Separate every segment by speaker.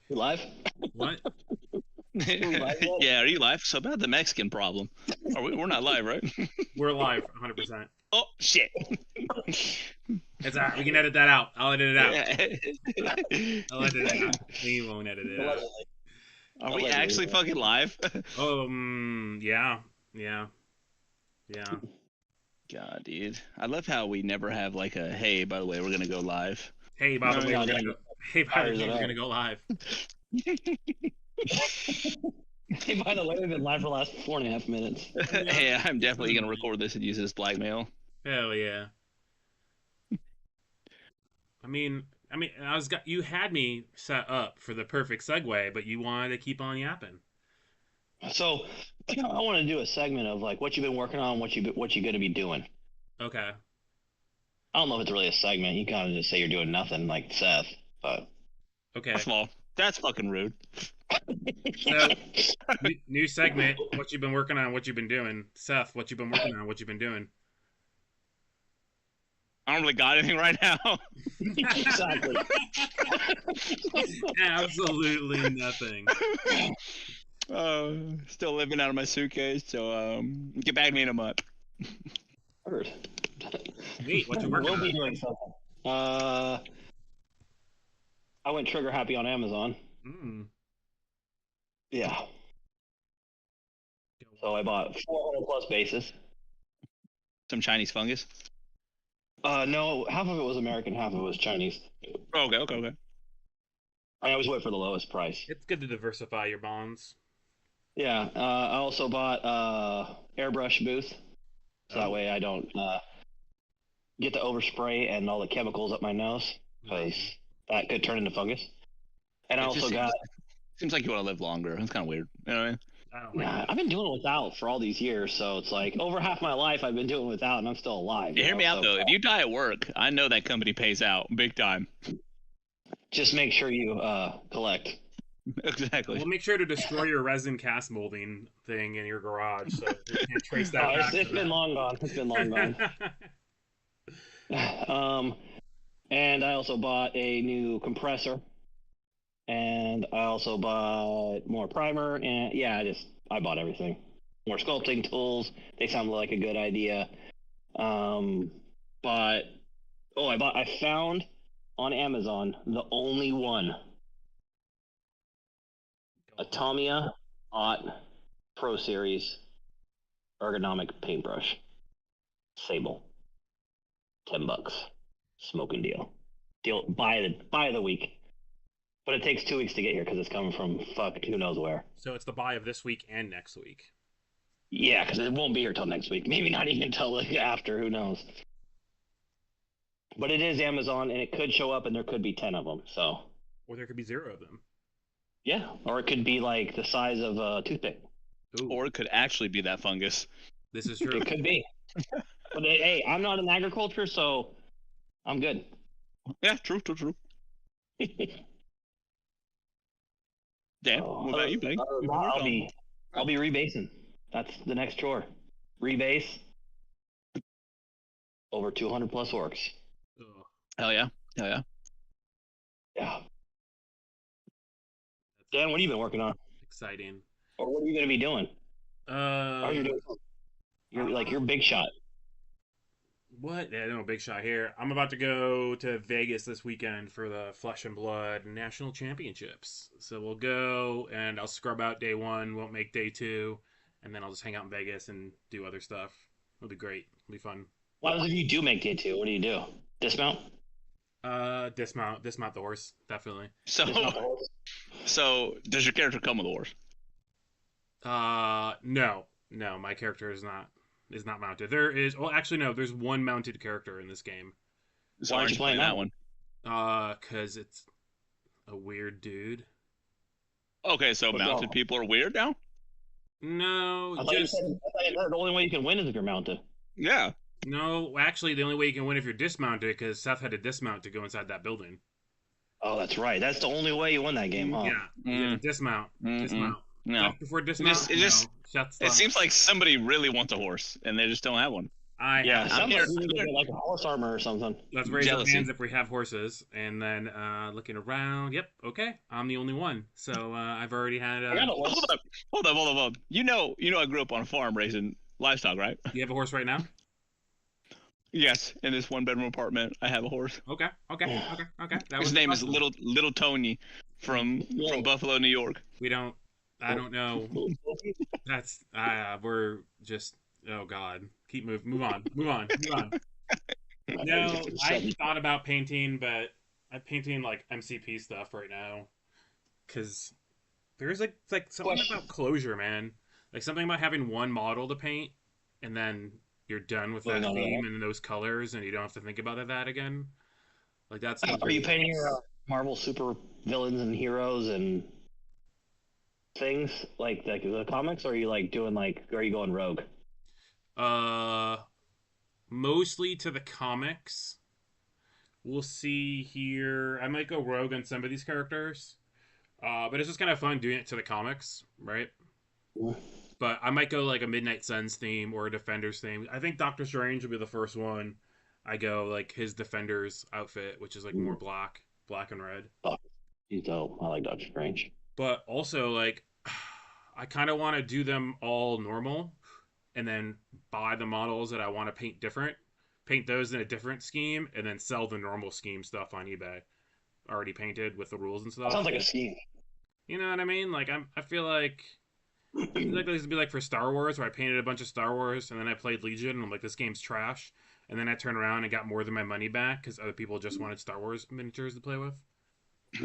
Speaker 1: You live?
Speaker 2: What?
Speaker 1: we live yet?
Speaker 3: Yeah, are you live? So about the Mexican problem. We're not live, right?
Speaker 2: We're live, 100%.
Speaker 3: Oh shit!
Speaker 2: It's alright. We can edit that out. I'll edit it out.
Speaker 3: Yeah.
Speaker 2: I'll edit it out. We won't edit it out.
Speaker 1: Allegedly.
Speaker 3: Are we
Speaker 1: Allegedly,
Speaker 3: actually
Speaker 1: yeah.
Speaker 3: fucking live?
Speaker 2: Oh, yeah, yeah, yeah.
Speaker 3: God, dude. I love how we never have like a hey, by the way, we're gonna go live.
Speaker 2: Hey, by the way,
Speaker 1: No,
Speaker 2: we're
Speaker 1: no,
Speaker 2: gonna
Speaker 1: no.
Speaker 2: go. Hey, by the
Speaker 1: Fires
Speaker 2: way,
Speaker 1: it
Speaker 2: we're
Speaker 1: up.
Speaker 2: gonna go live.
Speaker 1: Hey, by the way, we've been live for the last 4.5 minutes.
Speaker 3: Hey, I'm definitely gonna record this and use this blackmail.
Speaker 2: Hell yeah. I mean, you had me set up for the perfect segue, but you wanted to keep on yapping.
Speaker 1: So, I want to do a segment of like what you've been working on, what you're going to be doing.
Speaker 2: Okay.
Speaker 1: I don't know if it's really a segment. You kind of just say you're doing nothing, like Seth. But
Speaker 2: Okay.
Speaker 3: First of all, that's fucking rude.
Speaker 2: So, new segment. What you've been working on? What you've been doing? Seth, what you've been working on? What you've been doing?
Speaker 3: I don't really got anything right now.
Speaker 1: exactly.
Speaker 2: Absolutely nothing.
Speaker 3: Still living out of my suitcase, so get back to me in a month.
Speaker 1: Heard.
Speaker 2: Neat. What you working
Speaker 1: We'll be
Speaker 2: on?
Speaker 1: doing something. I went trigger happy on Amazon.
Speaker 2: Mm.
Speaker 1: Yeah. So I bought 400 plus bases.
Speaker 3: Some Chinese fungus.
Speaker 1: No, half of it was American, half of it was Chinese.
Speaker 3: Oh, okay.
Speaker 1: I always wait for the lowest price.
Speaker 2: It's good to diversify your bonds.
Speaker 1: Yeah. I also bought airbrush booth, so that way I don't get the overspray and all the chemicals up my nose, because that could turn into fungus. And I
Speaker 3: It
Speaker 1: also
Speaker 3: just
Speaker 1: got.
Speaker 3: seems like you want to live longer. It's kind of weird. You know what I mean?
Speaker 2: I don't like
Speaker 1: Nah,
Speaker 2: that.
Speaker 1: I've been doing it without for all these years, so it's like over half my life I've been doing it without, and I'm still alive.
Speaker 3: Yeah, hear
Speaker 1: know,
Speaker 3: me out
Speaker 1: so
Speaker 3: though. If you die at work, I know that company pays out big time.
Speaker 1: just make sure you collect.
Speaker 3: Exactly.
Speaker 2: We'll make sure to destroy your resin cast molding thing in your garage, so we can't trace that
Speaker 1: Oh,
Speaker 2: back.
Speaker 1: it's been long gone. It's been long gone. And I also bought a new compressor, and I also bought more primer, and yeah, I bought everything. More sculpting tools. They sounded like a good idea. But I found on Amazon the only one. A Tamiya Ot Pro Series ergonomic paintbrush. Sable. $10. Smoking deal. Buy the week. But it takes 2 weeks to get here because it's coming from who knows where.
Speaker 2: So it's the buy of this week and next week.
Speaker 1: Yeah, because it won't be here till next week. Maybe not even till like after. Who knows? But it is Amazon, and it could show up, and there could be 10 of them. So
Speaker 2: Or there could be 0 of them.
Speaker 1: yeah, or it could be like the size of a toothpick.
Speaker 2: Ooh,
Speaker 3: Or it could actually be that fungus.
Speaker 2: this is true.
Speaker 1: It could be. But hey, I'm not in agriculture, so I'm good.
Speaker 3: Yeah, true. Dan, what about you, Blake?
Speaker 1: I'll be rebasing. That's the next chore. Rebase. Over 200 plus orcs.
Speaker 2: Ugh.
Speaker 3: Hell yeah.
Speaker 1: Yeah. Dan, what have you been working on?
Speaker 2: Exciting.
Speaker 1: Or what are you going to be doing? How are you doing? You're big shot.
Speaker 2: What? Yeah, no big shot here. I'm about to go to Vegas this weekend for the Flesh and Blood National Championships. So we'll go and I'll scrub out day 1, won't make day 2, and then I'll just hang out in Vegas and do other stuff. It'll be great. It'll be fun.
Speaker 1: What happens if you do make day 2? What do you do? Dismount?
Speaker 2: Dismount the horse, definitely.
Speaker 1: Dismount the horse?
Speaker 3: So does your character come with a horse?
Speaker 2: No, my character is not mounted. There's one mounted character in this game.
Speaker 3: So
Speaker 1: Why
Speaker 3: aren't
Speaker 1: aren't you playing that
Speaker 3: one?
Speaker 2: Cause it's a weird dude.
Speaker 3: Okay, so
Speaker 1: But
Speaker 3: mounted
Speaker 1: no.
Speaker 3: people are weird now?
Speaker 2: No,
Speaker 1: I thought you
Speaker 2: just
Speaker 1: said the only way you can win is if you're mounted.
Speaker 3: Yeah.
Speaker 2: no. Actually, the only way you can win if you're dismounted, because Seth had to dismount to go inside that building.
Speaker 1: Oh, that's right. That's the only way you win that game, huh?
Speaker 2: Yeah, you have to dismount. Dismount.
Speaker 3: No.
Speaker 2: Before dismount,
Speaker 3: It just
Speaker 2: Seth's
Speaker 3: It seems like somebody really wants a horse and they just don't have one.
Speaker 1: Yeah,
Speaker 3: I'm
Speaker 1: sounds
Speaker 3: here.
Speaker 1: like we need to get like a horse armor or something.
Speaker 2: Let's raise
Speaker 3: Jealousy.
Speaker 2: our hands if we have horses. And then looking around. Yep. Okay. I'm the only one. So I've already had.
Speaker 1: I got a horse.
Speaker 3: Hold up. You know, I grew up on a farm raising livestock, right?
Speaker 2: You have a horse right now?
Speaker 3: Yes, in this one-bedroom apartment, I have a horse.
Speaker 2: Okay. That
Speaker 3: His name is Little Tony from Buffalo, New York.
Speaker 2: We don't. I don't know. That's. We're just. Oh God. Keep move on. No, I thought about painting, but I'm painting like MCP stuff right now, because there's like something about closure, man. Like something about having one model to paint, and then you're done with that theme and those colors, and you don't have to think about that again. Like that's.
Speaker 1: Are you painting your Marvel super villains and heroes and things like the comics, or are you like doing like? Or are you going rogue?
Speaker 2: Mostly to the comics. We'll see here. I might go rogue on some of these characters, but it's just kind of fun doing it to the comics, right?
Speaker 1: Yeah.
Speaker 2: But I might go like a Midnight Suns theme or a Defenders theme. I think Doctor Strange will be the first one. I go like his Defenders outfit, which is like more black and red.
Speaker 1: Oh, he's dope. I like Doctor Strange.
Speaker 2: But also like, I kind of want to do them all normal, and then buy the models that I want to paint different, paint those in a different scheme, and then sell the normal scheme stuff on eBay, already painted with the rules and stuff.
Speaker 1: Sounds like a scheme.
Speaker 2: You know what I mean? Like I feel like this would be like for Star Wars, where I painted a bunch of Star Wars, and then I played Legion, and I'm like, this game's trash, and then I turned around and got more than my money back because other people just wanted Star Wars miniatures to play with.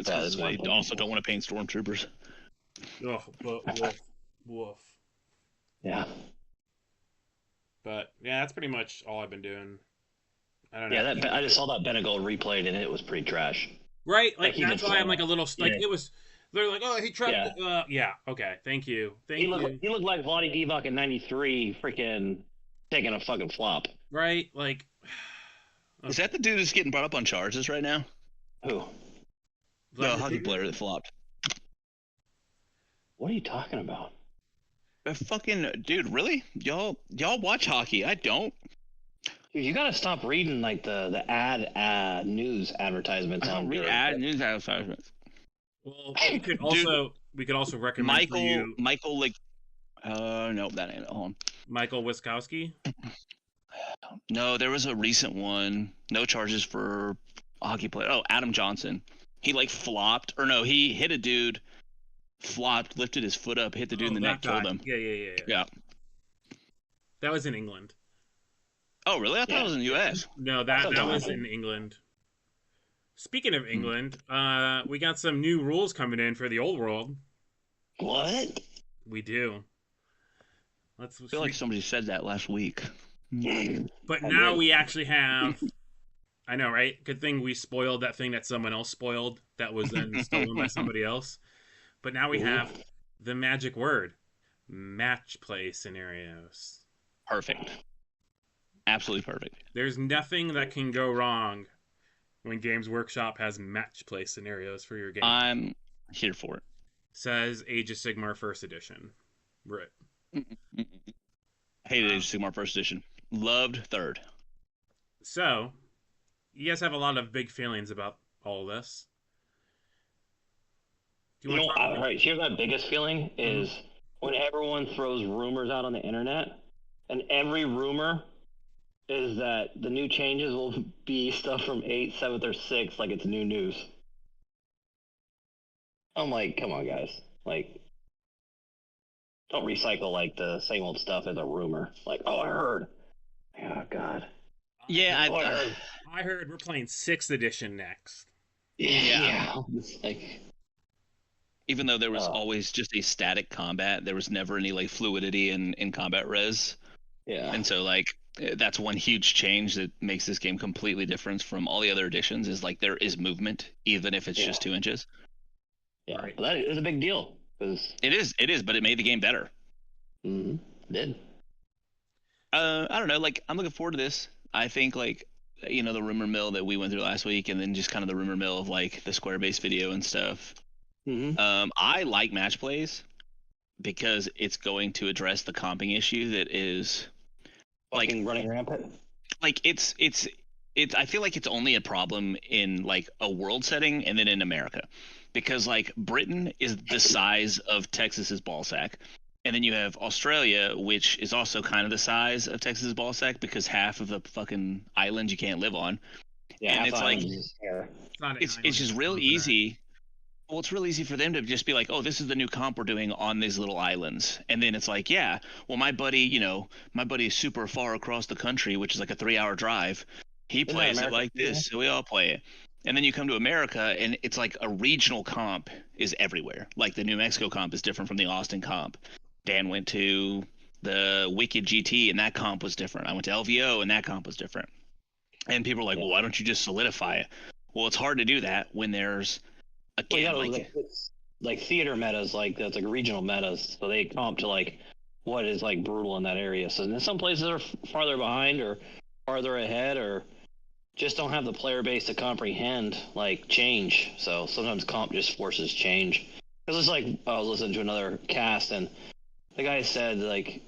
Speaker 3: That's why I also don't want to paint stormtroopers.
Speaker 2: Oh, woof.
Speaker 1: Yeah.
Speaker 2: But yeah, that's pretty much all I've been doing. I don't know.
Speaker 1: Yeah, I just saw that Benegold replayed, and it was pretty trash.
Speaker 2: Right, like
Speaker 1: he
Speaker 2: that's
Speaker 1: did
Speaker 2: why I'm
Speaker 1: so
Speaker 2: like a little like
Speaker 1: Yeah.
Speaker 2: it was. They're like, oh, he tried. Yeah, okay, thank you.
Speaker 1: He looked like Vlade Divac in '93, freaking taking a fucking flop.
Speaker 2: Right, like.
Speaker 3: Is that the dude that's getting brought up on charges right now?
Speaker 1: Who?
Speaker 3: The hockey player that flopped.
Speaker 1: What are you talking about?
Speaker 3: Fucking dude, really? Y'all watch hockey? I don't.
Speaker 1: Dude, you gotta stop reading like the ad news advertisements.
Speaker 3: I don't read news advertisements.
Speaker 2: Well, we could also recommend for you
Speaker 3: Michael like. No, that ain't it. Hold on.
Speaker 2: Michael Wiskowski.
Speaker 3: No, there was a recent one. No charges for a hockey player. Oh, Adam Johnson. He like flopped, or no, he hit a dude, flopped, lifted his foot up, hit the dude in the neck, killed him.
Speaker 2: Yeah. That was in England.
Speaker 3: Oh, really? I thought it was in the U.S.
Speaker 2: No, that was in England. Speaking of England, we got some new rules coming in for the old world.
Speaker 1: What?
Speaker 2: We do.
Speaker 3: I feel like somebody said that last week.
Speaker 2: But now we actually have. I know, right? Good thing we spoiled that thing that someone else spoiled that was then stolen by somebody else. But now we have the magic word: match play scenarios.
Speaker 3: Perfect. Absolutely perfect.
Speaker 2: There's nothing that can go wrong when Games Workshop has match play scenarios for your game.
Speaker 3: I'm here for it.
Speaker 2: Says Age of Sigmar First Edition. Right.
Speaker 3: Hated Age of Sigmar First Edition. Loved Third.
Speaker 2: So, you guys have a lot of big feelings about all this.
Speaker 1: All right, here's my biggest feeling is when everyone throws rumors out on the internet, and every rumor is that the new changes will be stuff from 8th, 7th, or 6th, like it's new news. I'm like, come on, guys. Like, don't recycle, like, the same old stuff as a rumor. Like, oh, I heard. Oh, God.
Speaker 3: Yeah,
Speaker 2: I heard we're playing 6th edition next.
Speaker 1: Yeah. It's like...
Speaker 3: Even though there was always just a static combat, there was never any, like, fluidity in combat res.
Speaker 1: Yeah.
Speaker 3: And so, like, that's one huge change that makes this game completely different from all the other editions is, like, there is movement, even if it's just 2 inches.
Speaker 1: Yeah, right. That is a big deal. Cause...
Speaker 3: It is, but it made the game better.
Speaker 1: Mm-hmm. It did.
Speaker 3: I don't know, like, I'm looking forward to this. I think, like, you know, the rumor mill that we went through last week, and then just kind of the rumor mill of, like, the Squarebase video and stuff.
Speaker 1: Mm-hmm.
Speaker 3: I like match plays because it's going to address the comping issue that is
Speaker 1: Fucking running rampant.
Speaker 3: Like it's I feel like it's only a problem in like a world setting and then in America, because like Britain is the size of Texas's ball sack, and then you have Australia, which is also kind of the size of Texas's ball sack because half of the fucking island you can't live on.
Speaker 1: Yeah,
Speaker 3: And
Speaker 1: half
Speaker 3: it's
Speaker 1: the
Speaker 3: like
Speaker 1: island is here.
Speaker 2: not an
Speaker 3: it's
Speaker 2: island,
Speaker 3: just
Speaker 2: a
Speaker 3: real
Speaker 2: continent.
Speaker 3: easy. Well, it's real easy for them to just be like, oh, this is the new comp we're doing on these little islands. And then it's like, yeah, well, my buddy is super far across the country, which is like a 3-hour drive. He
Speaker 1: that
Speaker 3: plays it
Speaker 1: America
Speaker 3: like
Speaker 1: too?
Speaker 3: this, so we all play it. And then you come to America, and it's like a regional comp is everywhere. Like the New Mexico comp is different from the Austin comp. Dan went to the Wicked GT, and that comp was different. I went to LVO, and that comp was different. And people are like,
Speaker 1: Yeah.
Speaker 3: well, why don't you just solidify it? Well, it's hard to do that when there's
Speaker 1: Well,
Speaker 3: again,
Speaker 1: it's like theater metas, like that's like regional metas. So they comp to like what is like brutal in that area. So then some places are farther behind or farther ahead, or just don't have the player base to comprehend like change. So sometimes comp just forces change. Because it's like I was listening to another cast and the guy said like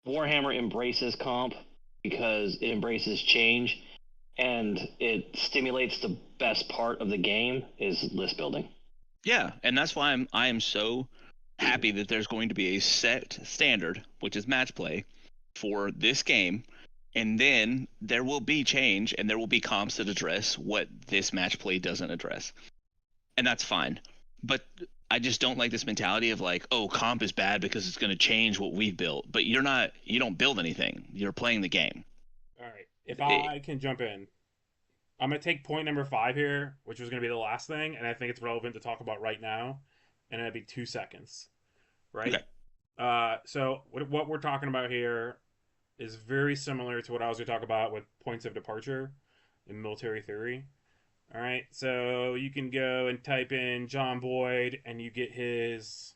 Speaker 1: Warhammer embraces comp because it embraces change and it stimulates the best part of the game is list building.
Speaker 3: yeah, and that's why I am so happy that there's going to be a set standard, which is match play, for this game, and then there will be change and there will be comps that address what this match play doesn't address, and that's fine. But I just don't like this mentality of like, oh, comp is bad because it's going to change what we've built. But you don't build anything. You're playing the game.
Speaker 2: All right, if I can jump in, I'm gonna take point number 5 here, which was gonna be the last thing, and I think it's relevant to talk about right now, and it'd be 2 seconds, right?
Speaker 3: Okay.
Speaker 2: So what we're talking about here is very similar to what I was gonna talk about with points of departure in military theory. All right, so you can go and type in John Boyd, and you get his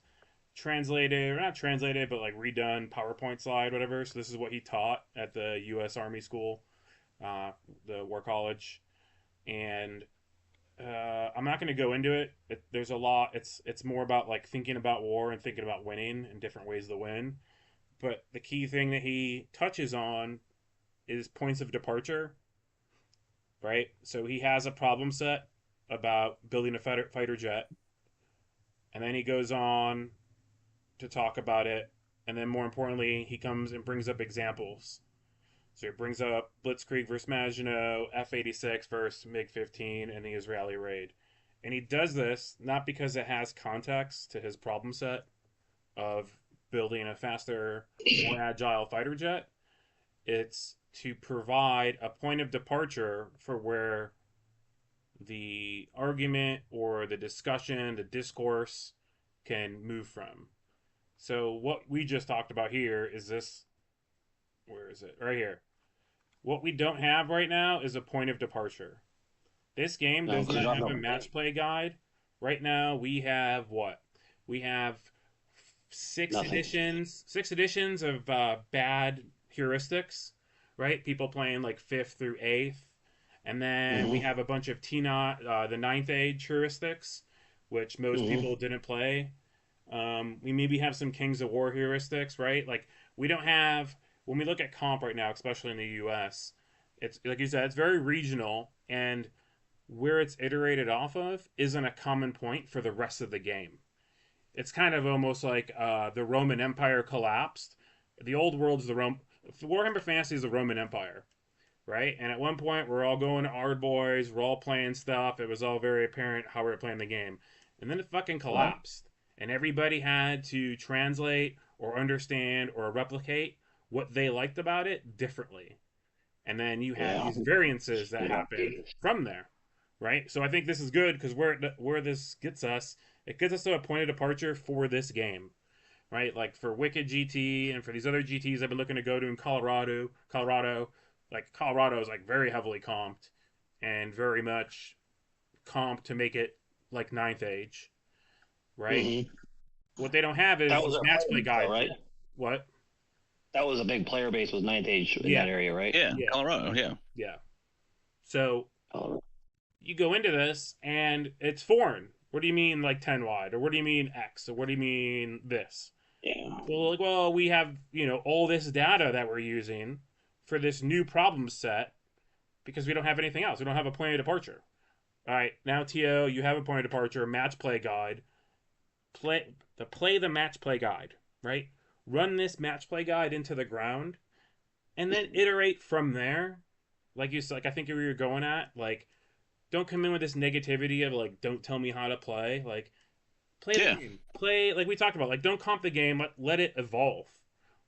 Speaker 2: translated, or not translated, but like redone PowerPoint slide, whatever. So this is what he taught at the U.S. Army School, the War College, and I'm not going to go into it. There's a lot. It's more about like thinking about war and thinking about winning and different ways to win. But the key thing that he touches on is points of departure, right? So he has a problem set about building a fighter jet, and then he goes on to talk about it, and then more importantly, he comes and brings up examples. So he brings up Blitzkrieg versus Maginot, F-86 versus MiG-15, and the Israeli raid. And he does this not because it has context to his problem set of building a faster, more agile fighter jet. It's to provide a point of departure for where the argument or the discussion, the discourse can move from. So what we just talked about here is this. Where is it? Right here. What we don't have right now is a point of departure. This game does not have a match play guide. Right now we have what? We have six
Speaker 1: Nothing.
Speaker 2: editions of bad heuristics, right? People playing like 5th through 8th. And then we have a bunch of the 9th age heuristics, which most people didn't play. We maybe have some Kings of War heuristics, right? Like we don't have, when we look at comp right now, especially in the US, it's like you said, it's very regional, and where it's iterated off of isn't a common point for the rest of the game. It's kind of almost like the Roman Empire collapsed. The old world is Warhammer Fantasy is the Roman Empire, right? And at one point, we're all going to Ardboys, we're all playing stuff. It was all very apparent how we were playing the game. And then it fucking collapsed. And everybody had to translate or understand or replicate what they liked about it differently. And then you have these variances that happen from there, right? So I think this is good because where this gets us, it gets us to a point of departure for this game, right? Like for Wicked GT and for these other GTs I've been looking to go to in Colorado, like Colorado is like very heavily comped and very much comped to make it like 9th age, right? What they don't have is
Speaker 1: That was
Speaker 2: match play guide,
Speaker 1: right?
Speaker 2: What?
Speaker 1: That was a big player base with 9th age in that area, right?
Speaker 3: Yeah, Colorado, yeah.
Speaker 2: Yeah. So
Speaker 1: Colorado.
Speaker 2: you go into this and it's foreign. What do you mean like 10 wide? Or what do you mean X? Or what do you mean this?
Speaker 1: Yeah.
Speaker 2: Well, we have, all this data that we're using for this new problem set because we don't have anything else. We don't have a point of departure. All right, now TO, you have a point of departure, match play guide. Play the match play guide, right? Run this match play guide into the ground, and then iterate from there. Like I think where you're going at, like, don't come in with this negativity of like, don't tell me how to play. Like, play the
Speaker 3: Yeah.
Speaker 2: game. Play like we talked about. Like, don't comp the game. Let it evolve.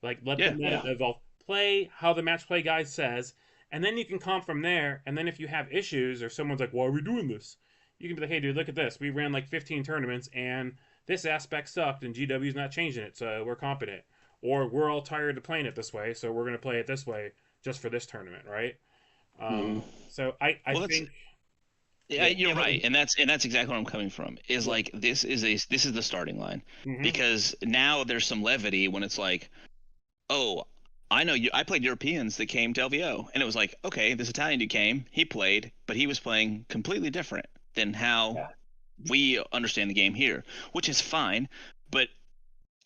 Speaker 2: Like, let the
Speaker 3: Yeah.
Speaker 2: meta evolve. Play how the match play guide says, and then you can comp from there. And then if you have issues or someone's like, "Why are we doing this?" You can be like, "Hey, dude, look at this. We ran like 15 tournaments, and this aspect sucked, and GW's not changing it, so we're competent." Or we're all tired of playing it this way, so we're gonna play it this way just for this tournament, right?
Speaker 1: Mhm.
Speaker 2: So I
Speaker 3: Well,
Speaker 2: think
Speaker 3: Yeah,
Speaker 2: Yeah.
Speaker 3: you're
Speaker 1: Yeah, but-
Speaker 3: right, and that's exactly where I'm coming from. Is
Speaker 2: Yeah.
Speaker 3: like this is the starting line
Speaker 2: mhm.
Speaker 3: because now there's some levity when it's like, oh, I know you. I played Europeans that came to LVO, and it was like, okay, this Italian dude came, he played, but he was playing completely different than how
Speaker 1: Yeah.
Speaker 3: we understand the game here, which is fine, but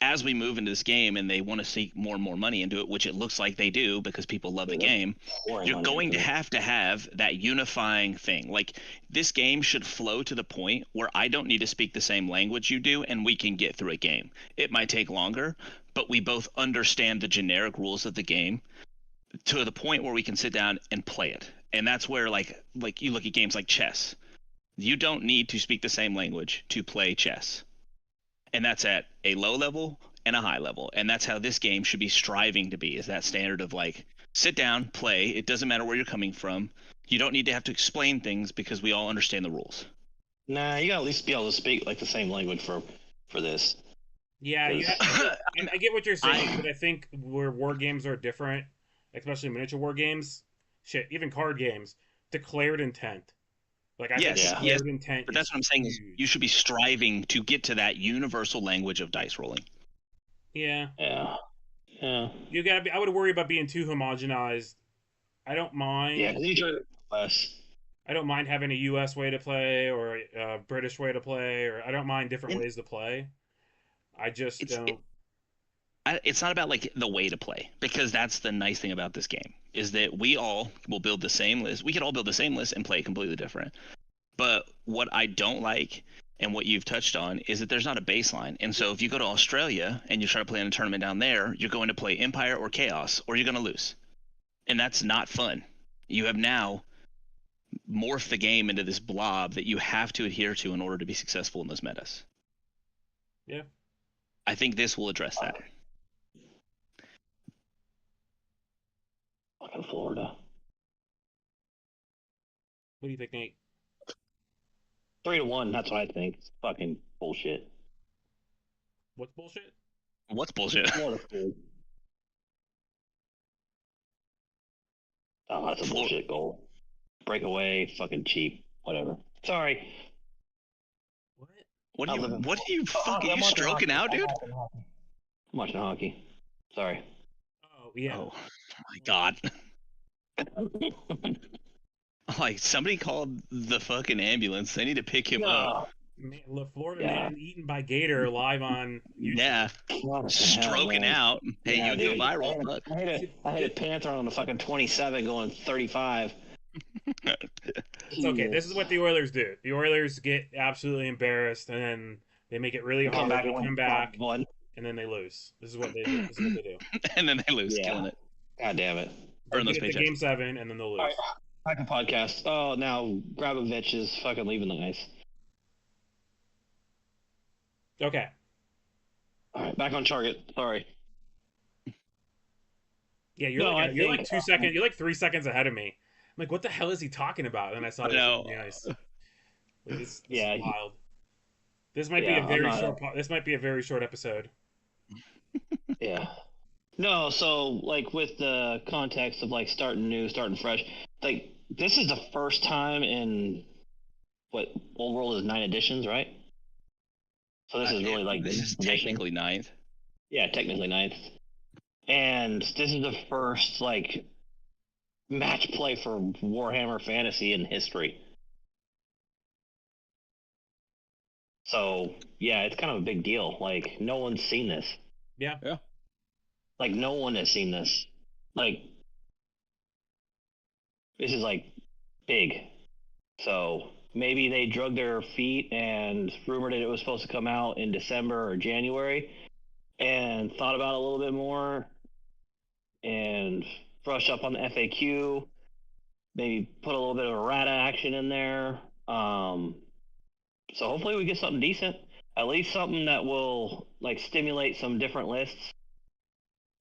Speaker 3: as we move into this game and they want to sink more and more money into it, which it looks like they do because people love the
Speaker 1: Yeah.
Speaker 3: game,
Speaker 1: Pouring
Speaker 3: you're
Speaker 1: money
Speaker 3: going
Speaker 1: into
Speaker 3: to
Speaker 1: it.
Speaker 3: have that unifying thing. Like this game should flow to the point where I don't need to speak the same language you do and we can get through a game. It might take longer, but we both understand the generic rules of the game to the point where we can sit down and play it. And that's where like you look at games like chess. You don't need to speak the same language to play chess. And that's at a low level and a high level. And that's how this game should be striving to be, is that standard of like, sit down, play. It doesn't matter where you're coming from. You don't need to have to explain things because we all understand the rules.
Speaker 1: Nah, you gotta at least be able to speak like the same language for this.
Speaker 2: Yeah, I get what you're saying, but I think where war games are different, especially miniature war games, shit, even card games, declared intent. Like I think
Speaker 3: Yes,
Speaker 1: Yeah.
Speaker 3: yes.
Speaker 2: declared intent.
Speaker 3: But that's what I'm saying is
Speaker 2: huge.
Speaker 3: you should be striving to get to that universal language of dice rolling.
Speaker 2: Yeah,
Speaker 1: Yeah. Yeah.
Speaker 2: you gotta be. I would worry about being too homogenized. I don't mind.
Speaker 1: Yeah, because you try less.
Speaker 2: I don't mind having a U.S. way to play or a British way to play, or I don't mind different
Speaker 3: And
Speaker 2: ways to play. I just don't.
Speaker 3: It's not about like the way to play, because that's the nice thing about this game is that we all will build the same list. We could all build the same list and play completely different. But what I don't like, and what you've touched on, is that there's not a baseline. And so if you go to Australia and you try to play in a tournament down there, you're going to play Empire or Chaos, or you're going to lose. And that's not fun. You have now morphed the game into this blob that you have to adhere to in order to be successful in those metas.
Speaker 2: Yeah.
Speaker 3: I think this will address that.
Speaker 1: Fucking Florida.
Speaker 2: What do you think, Nate?
Speaker 1: 3-1, that's what I think. It's fucking bullshit.
Speaker 2: What's bullshit?
Speaker 3: What's bullshit?
Speaker 1: Florida's cool. Oh, that's a
Speaker 3: Flor-
Speaker 1: bullshit goal. Breakaway, fucking cheap, whatever. Sorry.
Speaker 2: What?
Speaker 3: What
Speaker 1: I
Speaker 3: are you?
Speaker 1: live in-
Speaker 3: What are you? Fuck, are
Speaker 1: I'm
Speaker 3: you
Speaker 1: watching
Speaker 3: stroking
Speaker 1: hockey.
Speaker 3: out, dude?
Speaker 1: I'm watching hockey. Sorry.
Speaker 2: Oh yeah.
Speaker 3: Oh my god! Like somebody called the fucking ambulance. They need to pick him up.
Speaker 2: Man, look, Florida
Speaker 1: Yeah.
Speaker 2: man eaten by gator live on YouTube.
Speaker 3: Yeah,
Speaker 1: What the hell,
Speaker 3: stroking
Speaker 1: man?
Speaker 3: out. Hey,
Speaker 1: Yeah,
Speaker 3: you go
Speaker 1: dude.
Speaker 3: viral. Fuck.
Speaker 1: I hit a Panther on the fucking 27 going 35.
Speaker 2: It's okay. This is what the Oilers do. The Oilers get absolutely embarrassed, and then they make it really hard.
Speaker 1: Come back
Speaker 2: They
Speaker 1: and
Speaker 2: come
Speaker 1: win
Speaker 2: back,
Speaker 1: 5-1.
Speaker 2: and then they lose. This is what they do. This is what they do.
Speaker 3: And then they lose,
Speaker 1: Yeah.
Speaker 3: killing it.
Speaker 1: God damn it.
Speaker 3: Earn
Speaker 2: They
Speaker 3: those
Speaker 2: get to
Speaker 3: paychecks.
Speaker 2: game 7, and then they'll lose.
Speaker 1: All right. Back to podcast. Oh, now Grabovich is fucking leaving the ice.
Speaker 2: Okay.
Speaker 1: All right, back on target. Sorry.
Speaker 2: Yeah, you're
Speaker 1: No,
Speaker 2: like
Speaker 1: I
Speaker 2: you're
Speaker 1: think,
Speaker 2: like 2 seconds. You're like 3 seconds ahead of me. I'm like, what the hell is he talking about? And I saw
Speaker 3: I
Speaker 2: this
Speaker 3: know.
Speaker 2: on the ice. This
Speaker 1: Yeah,
Speaker 2: is wild. This might
Speaker 1: Yeah,
Speaker 2: be a very
Speaker 1: I'm not-
Speaker 2: short. This might be a very short episode.
Speaker 1: Yeah. No, so like with the context of like starting new, starting fresh, like this is the first time in what Old World is 9 editions, right? So this is really like
Speaker 3: this is
Speaker 1: edition.
Speaker 3: technically ninth.
Speaker 1: Yeah, technically 9th. And this is the first like match play for Warhammer Fantasy in history. So yeah, it's kind of a big deal. Like no one's seen this.
Speaker 2: Yeah.
Speaker 1: Like no one has seen this. Like this is like big. So maybe they drug their feet and rumored it was supposed to come out in December or January and thought about it a little bit more and brushed up on the FAQ, maybe put a little bit of errata action in there. So hopefully we get something decent, at least something that will like stimulate some different lists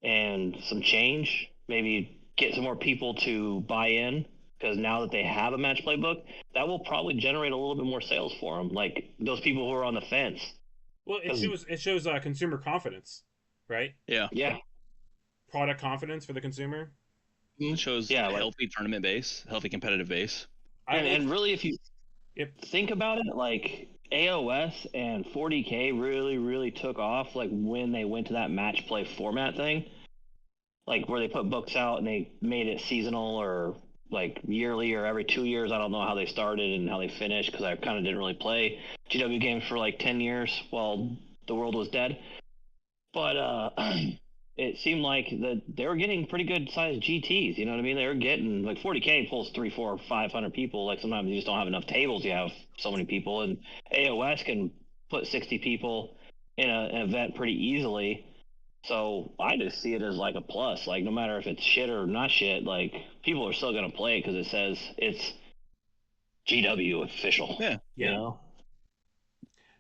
Speaker 1: and some change. Maybe get some more people to buy in because now that they have a match playbook, that will probably generate a little bit more sales for them. Like those people who are on the fence.
Speaker 2: Well, it shows consumer confidence, right?
Speaker 3: Yeah.
Speaker 1: Yeah,
Speaker 2: Product confidence for the consumer.
Speaker 3: It shows
Speaker 1: yeah,
Speaker 3: a
Speaker 1: like
Speaker 3: healthy tournament base, healthy competitive base.
Speaker 1: and really, if you
Speaker 2: Yep.
Speaker 1: think about it, like AOS and 40K really took off like when they went to that match play format thing, like where they put books out and they made it seasonal or like yearly or every 2 years. I don't know how they started and how they finished because I kind of didn't really play GW games for like 10 years while the world was dead. But it seemed like that they were getting pretty good sized GTs. You know what I mean? They were getting like 40K pulls 3, 4, 500 people. Like sometimes you just don't have enough tables. You have so many people, and AOS can put 60 people in an event pretty easily. So I just see it as like a plus. Like no matter if it's shit or not shit, like people are still gonna play because it says it's GW official.
Speaker 3: Yeah.
Speaker 1: You know?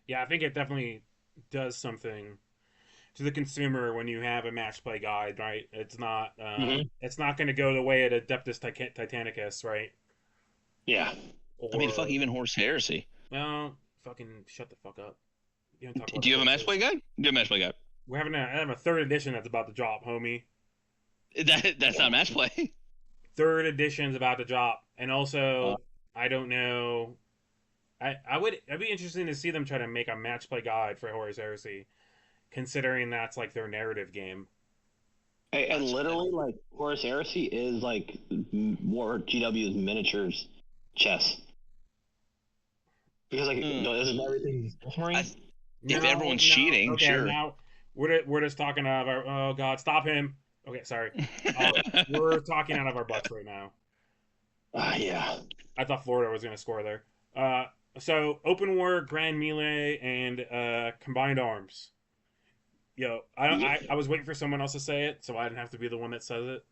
Speaker 2: Yeah, I think it definitely does something to the consumer when you have a match play guide, right?
Speaker 1: Mm-hmm.
Speaker 2: It's not going to go the way of Adeptus Titanicus, right?
Speaker 1: Yeah.
Speaker 3: I mean, fuck,
Speaker 2: Or
Speaker 3: even Horse Heresy.
Speaker 2: well, fucking shut the fuck up. You don't talk about
Speaker 3: Do
Speaker 2: the
Speaker 3: you have a match
Speaker 2: horses.
Speaker 3: play guy? Do you have a match play guy?
Speaker 2: I have a third edition that's about to drop, homie.
Speaker 3: That's not match play.
Speaker 2: Third edition's about to drop, and
Speaker 3: Uh,
Speaker 2: also I don't know. I'd be interested to see them try to make a match play guide for Horus Heresy, considering that's like their narrative game.
Speaker 1: And literally, like Horus Heresy is like more GW's miniatures chess because like
Speaker 3: Mm.
Speaker 1: isn't everything Marine?
Speaker 3: If
Speaker 2: No,
Speaker 3: everyone's
Speaker 2: no.
Speaker 3: cheating,
Speaker 2: Okay,
Speaker 3: sure.
Speaker 2: now we're just talking out of our. Oh God, stop him. Okay, sorry. We're talking out of our butts right now.
Speaker 1: Yeah.
Speaker 2: I thought Florida was going to score there. Uh, so open war, grand melee, and combined arms. Yo, I was waiting for someone else to say it, so I didn't have to be the one that says it.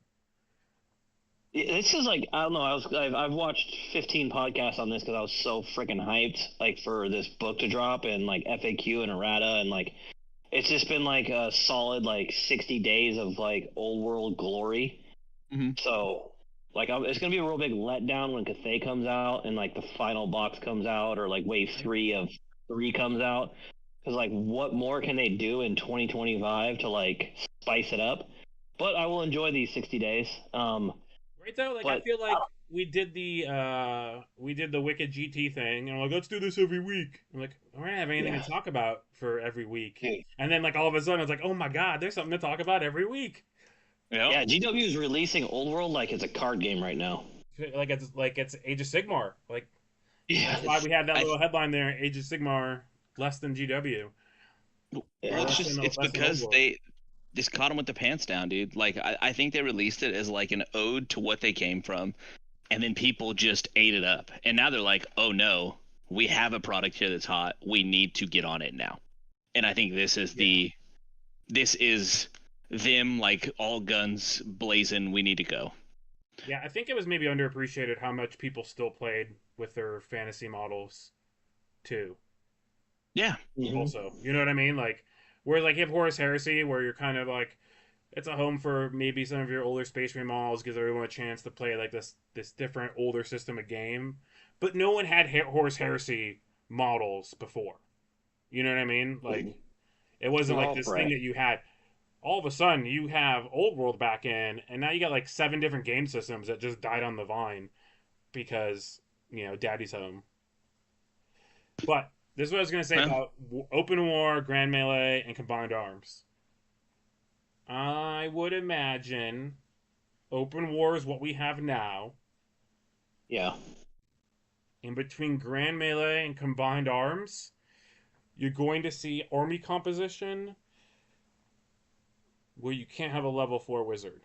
Speaker 1: This is like I don't know. I've watched 15 podcasts on this because I was so freaking hyped like for this book to drop and like FAQ and errata and like it's just been like a solid like 60 days of like old world glory.
Speaker 3: Mhm.
Speaker 1: So like it's gonna be a real big letdown when Cathay comes out and like the final box comes out or like wave 3 of 3 comes out because like what more can they do in 2025 to like spice it up? But I will enjoy these 60 days.
Speaker 2: Right though, like I
Speaker 1: But
Speaker 2: feel like we did the Wicked GT thing, and we're like, let's do this every week. I'm like, I don't have anything
Speaker 1: yeah.
Speaker 2: to talk about for every week.
Speaker 1: Hey,
Speaker 2: And then like all of a sudden, it's like, oh my God, there's something to talk about every week.
Speaker 3: Yep.
Speaker 1: yeah, GW is releasing Old World like it's a card game right now.
Speaker 2: Like it's Age of Sigmar. Like
Speaker 1: Yeah,
Speaker 2: that's why we had that
Speaker 3: I
Speaker 2: little headline there: Age of Sigmar less than GW, or
Speaker 3: well,
Speaker 1: yeah.
Speaker 3: it's
Speaker 2: less than Old
Speaker 3: because
Speaker 2: World.
Speaker 3: they just caught them with the pants down, dude. Like I think they released it as like an ode to what they came from, and then people just ate it up, and now they're like, oh no, we have a product here that's hot. We need to get on it now. And I think
Speaker 2: Yeah.
Speaker 3: this is them like all guns blazing. We need to go.
Speaker 2: Yeah, I think it was maybe underappreciated how much people still played with their fantasy models too.
Speaker 3: Yeah.
Speaker 1: Mhm.
Speaker 2: Also, you know what I mean? Like, whereas like you have Horus Heresy, where you're kind of like it's a home for maybe some of your older Space Marine models, gives everyone a chance to play like this different older system of game. But no one had Horus Heresy models before. You know what I mean? Like it wasn't like
Speaker 1: Oh,
Speaker 2: this thing
Speaker 1: right.
Speaker 2: that you had. All of a sudden, you have Old World back in, and now you got like 7 different game systems that just died on the vine because Daddy's home. But this is what I was gonna say
Speaker 3: Huh?
Speaker 2: about open war, grand melee, and combined arms. I would imagine open war is what we have now.
Speaker 1: Yeah.
Speaker 2: In between grand melee and combined arms, you're going to see army composition where you can't have a level 4 wizard.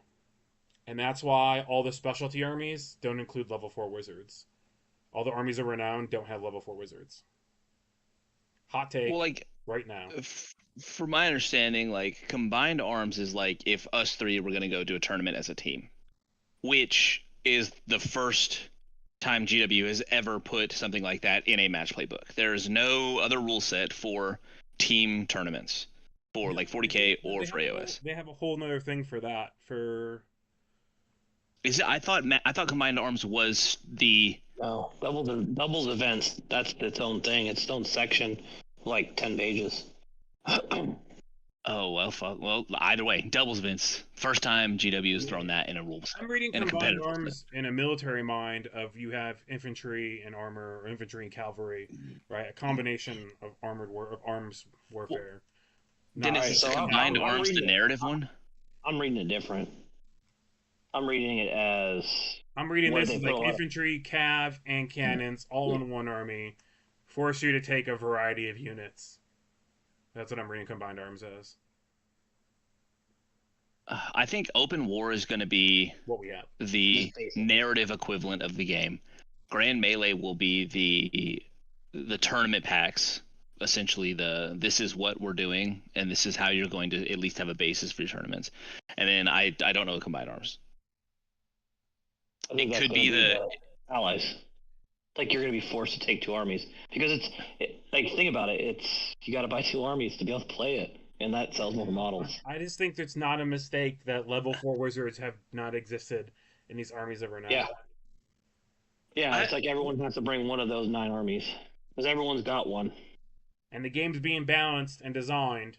Speaker 2: And that's why all the specialty armies don't include level 4 wizards. All the armies of renown don't have level 4 wizards. Hot take
Speaker 3: Well, like,
Speaker 2: right now.
Speaker 3: from my understanding, like, combined arms is like if us three were going to go to a tournament as a team, which is the first time GW has ever put something like that in a match play book. There is no other rule set for team tournaments for like 40K or for AOS.
Speaker 2: They have a whole nother thing for that.
Speaker 3: Is it? I thought combined arms was the
Speaker 1: No, doubles events. That's its own thing. It's its own section, like 10 pages.
Speaker 3: Oh well, fuck. Well, either way, doubles events. First time GW has thrown that in a rules.
Speaker 2: I'm reading
Speaker 3: in a
Speaker 2: combined
Speaker 3: competitive
Speaker 2: arms in a military mind of you have infantry and armor, or infantry and cavalry, right? A combination of arms warfare.
Speaker 3: Then is
Speaker 1: so
Speaker 3: combined
Speaker 1: I'm
Speaker 3: arms the
Speaker 1: reading
Speaker 3: narrative one?
Speaker 1: I'm reading it different. I'm reading it as
Speaker 2: I'm reading
Speaker 1: where
Speaker 2: this
Speaker 1: they
Speaker 2: as
Speaker 1: put a
Speaker 2: like
Speaker 1: lot
Speaker 2: infantry, cav, and cannons all in one army, force you to take a variety of units. That's what I'm reading combined arms as.
Speaker 3: I think open war is going to be
Speaker 2: What we have.
Speaker 3: the narrative equivalent of the game. Grand Melee will be the tournament packs. Essentially, this is what we're doing, and this is how you're going to at least have a basis for your tournaments. And then I don't know combined arms.
Speaker 1: I think
Speaker 3: It
Speaker 1: that's
Speaker 3: could
Speaker 1: gonna
Speaker 3: be the
Speaker 1: allies. Like you're going to be forced to take two armies because like think about it. You got to buy two armies to be able to play it, and that sells more models.
Speaker 2: I just think it's not a mistake that level 4 wizards have not existed in these armies of renown.
Speaker 1: Yeah, it's like everyone has to bring one of those 9 armies because everyone's got one.
Speaker 2: And the game's being balanced and designed.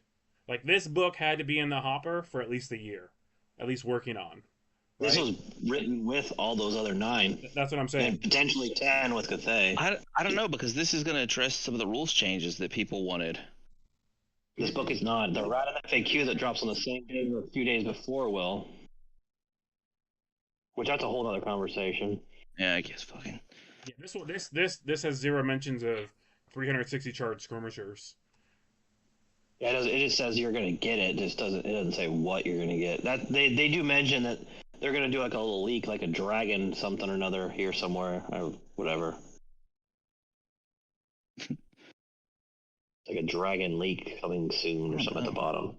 Speaker 2: Like this book had to be in the hopper for at least a year, at least working on. Right?
Speaker 1: This was written with all those other 9.
Speaker 2: That's what I'm saying.
Speaker 1: And potentially 10 with Cathay.
Speaker 3: I don't know, because this is going to address some of the rules changes that people wanted.
Speaker 1: This book is not. The Radin FAQ that drops on the same day or a few days before will. Which that's a whole other conversation.
Speaker 3: Yeah, I guess fucking.
Speaker 2: Yeah, this has 0 mentions of 360 charge skirmishers.
Speaker 1: Yeah, it just says you're gonna get it. It doesn't say what you're gonna get. That they do mention that they're gonna do like a little leak, like a dragon something or another here somewhere or whatever. Like a dragon leak coming soon or something at the bottom.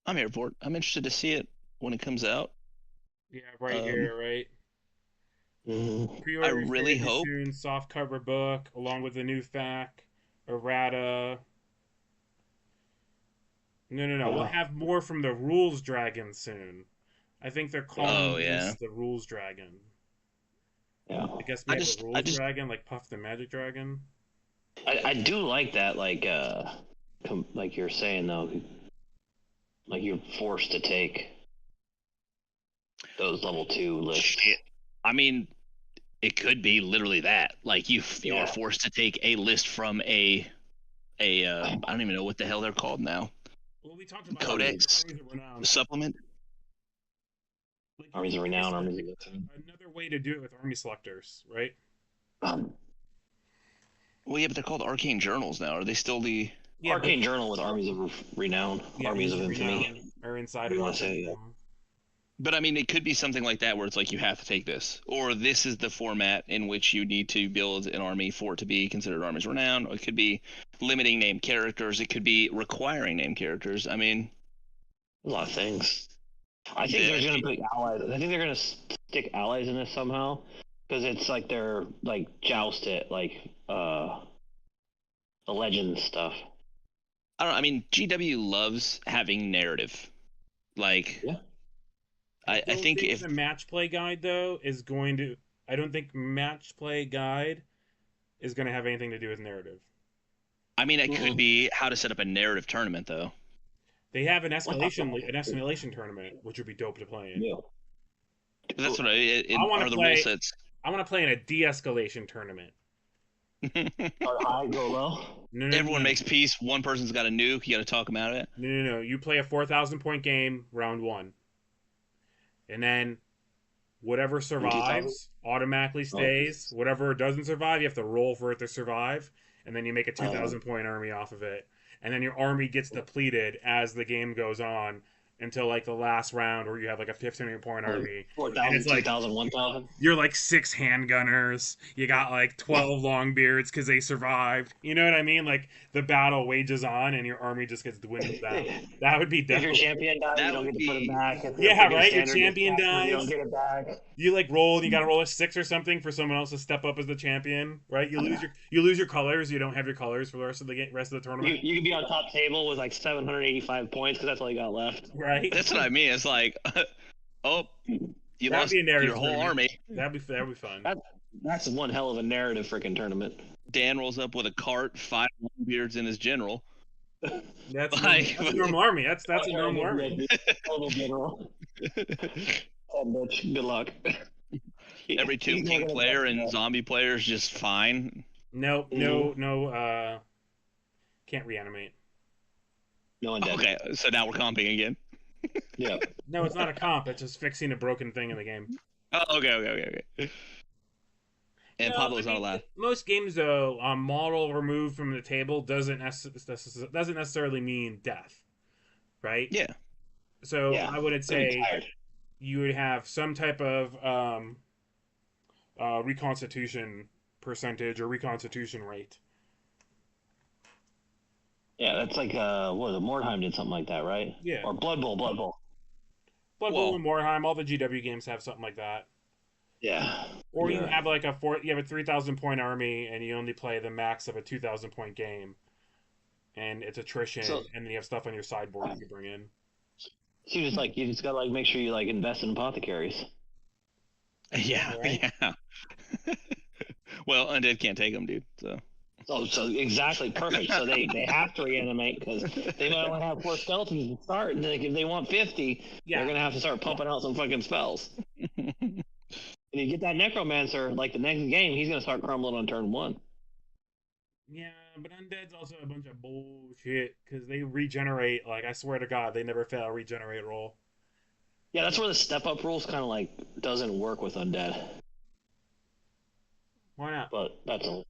Speaker 3: I'm here for it. I'm interested to see it when it comes out.
Speaker 2: Yeah, right here, right?
Speaker 1: Mm-hmm.
Speaker 2: Pre-order
Speaker 3: I really
Speaker 2: fairly
Speaker 3: hope-
Speaker 2: soon, soft cover book along with a new FAQ, errata. No. We'll have more from the Rules Dragon soon. I think they're calling this the Rules Dragon.
Speaker 1: Yeah.
Speaker 2: I guess maybe the Rules Dragon, like Puff the Magic Dragon.
Speaker 1: I do like that, like you're saying though, like you're forced to take those level 2 lists.
Speaker 3: Shit. I mean, it could be literally that. Like you are forced to take a list from I don't even know what the hell they're called now.
Speaker 2: Well, we talked about
Speaker 3: Codex supplement.
Speaker 2: Like,
Speaker 1: Armies of Renown, Armies of
Speaker 2: another way to do it with army selectors, right?
Speaker 3: Well, yeah, but they're called Arcane Journals now. Are they still the
Speaker 1: Arcane Journal with Armies of Renown, Armies of Infamy?
Speaker 2: Are inside of it.
Speaker 3: But I mean, it could be something like that where it's like you have to take this, or this is the format in which you need to build an army for it to be considered Armies of Renown. Or it could be limiting named characters. It could be requiring named characters. I mean,
Speaker 1: a lot of things. I think they're going to put allies. I think they're going to stick allies in this somehow because it's like they're like joust it, like the Legends stuff.
Speaker 3: I don't know. I mean, GW loves having narrative. Like,
Speaker 1: yeah.
Speaker 2: I think if the match play guide though is going to, I don't think match play guide is going to have anything to do with narrative.
Speaker 3: I mean, it could be how to set up a narrative tournament though.
Speaker 2: They have an escalation tournament, which would be dope to play in.
Speaker 1: Yeah.
Speaker 3: That's what I want to play. Rule sets.
Speaker 2: I want to play in a de-escalation tournament.
Speaker 1: Or high, go low.
Speaker 2: No,
Speaker 3: Everyone makes peace. One person's got a nuke. You got to talk them out of it.
Speaker 2: No. You play a 4,000 point game, round 1. And then whatever survives automatically stays. Whatever doesn't survive, you have to roll for it to survive. And then you make a 2,000 point army off of it. and then your army gets depleted as the game goes on until like the last round where you have like a 1,500 point army, and
Speaker 1: 4,000,
Speaker 2: it's like
Speaker 1: 2,000, 1,000.
Speaker 2: you're like 6 handgunners. You got like 12 longbeards because they survived. You know what I mean? Like the battle wages on and your army just gets dwindled down. That would be
Speaker 1: If your
Speaker 2: definitely.
Speaker 1: champion dies,
Speaker 3: That
Speaker 1: you don't
Speaker 3: would
Speaker 1: get to put
Speaker 3: be-
Speaker 1: it back. If
Speaker 2: Yeah,
Speaker 1: your
Speaker 2: right, your
Speaker 1: standard gets
Speaker 2: champion
Speaker 1: captured, You
Speaker 2: dies.
Speaker 1: don't get it back.
Speaker 2: You like roll. You got to roll a 6 or something for someone else to step up as the champion, right? You lose your colors. You don't have your colors for the rest of the rest of the tournament,
Speaker 1: You can be on top table with like 785 points because that's all you got left.
Speaker 2: right?
Speaker 3: That's what I mean. It's like, oh, you
Speaker 2: That'd
Speaker 3: lost
Speaker 2: be a narrative
Speaker 3: your whole
Speaker 2: tournament.
Speaker 3: army.
Speaker 2: That'd be fun.
Speaker 1: That's one hell of a narrative freaking tournament.
Speaker 3: Dan rolls up with a cart, 5 beards in his general.
Speaker 2: That's
Speaker 3: Like-
Speaker 2: a normal army. That's a normal army.
Speaker 1: Total general. Oh, bitch. Good luck.
Speaker 3: Every
Speaker 1: He's
Speaker 3: Tomb
Speaker 1: not
Speaker 3: King
Speaker 1: gonna
Speaker 3: player
Speaker 1: touch
Speaker 3: and
Speaker 1: that.
Speaker 3: zombie player is just fine.
Speaker 2: No, no. Can't reanimate.
Speaker 1: No one dead.
Speaker 3: Okay, so now we're comping again.
Speaker 1: Yeah.
Speaker 2: No, it's not a comp. It's just fixing a broken thing in the game.
Speaker 3: Oh, okay. And
Speaker 2: No,
Speaker 3: Pablo's
Speaker 2: I
Speaker 3: not
Speaker 2: mean,
Speaker 3: allowed.
Speaker 2: Most games, though, model removed from the table doesn't necessarily mean death, right?
Speaker 3: Yeah.
Speaker 2: So
Speaker 1: Yeah.
Speaker 2: I would
Speaker 1: I'm
Speaker 2: say
Speaker 1: tired.
Speaker 2: you would have some type of reconstitution percentage or reconstitution rate.
Speaker 1: Yeah, that's like what was it? Mordheim did something like that, right?
Speaker 2: Yeah.
Speaker 1: Or Blood Bowl.
Speaker 2: Blood
Speaker 3: Whoa.
Speaker 2: Bowl and Warheim, all the GW games have something like that.
Speaker 1: Yeah.
Speaker 2: Or you
Speaker 1: Yeah.
Speaker 2: have like you have a 3,000 point army and you only play the max of a 2,000 point game, and it's attrition,
Speaker 1: So-
Speaker 2: and then you have stuff on your sideboard you can bring in.
Speaker 1: So you just gotta like make sure you like invest in apothecaries.
Speaker 3: Yeah,
Speaker 2: Right?
Speaker 3: yeah. Well, undead can't take them, dude. So
Speaker 1: So exactly perfect. So they have to reanimate because they might only have 4 skeletons to start, and if they want 50,
Speaker 2: Yeah.
Speaker 1: they're gonna have to start pumping out some fucking spells. And you get that necromancer, like the next game, he's gonna start crumbling on turn 1.
Speaker 2: Yeah, but undead's also a bunch of bullshit because they regenerate. Like I swear to God, they never fail a regenerate roll.
Speaker 1: Yeah, that's where the step up rules kind of like doesn't work with undead.
Speaker 2: Why not?
Speaker 1: But that's a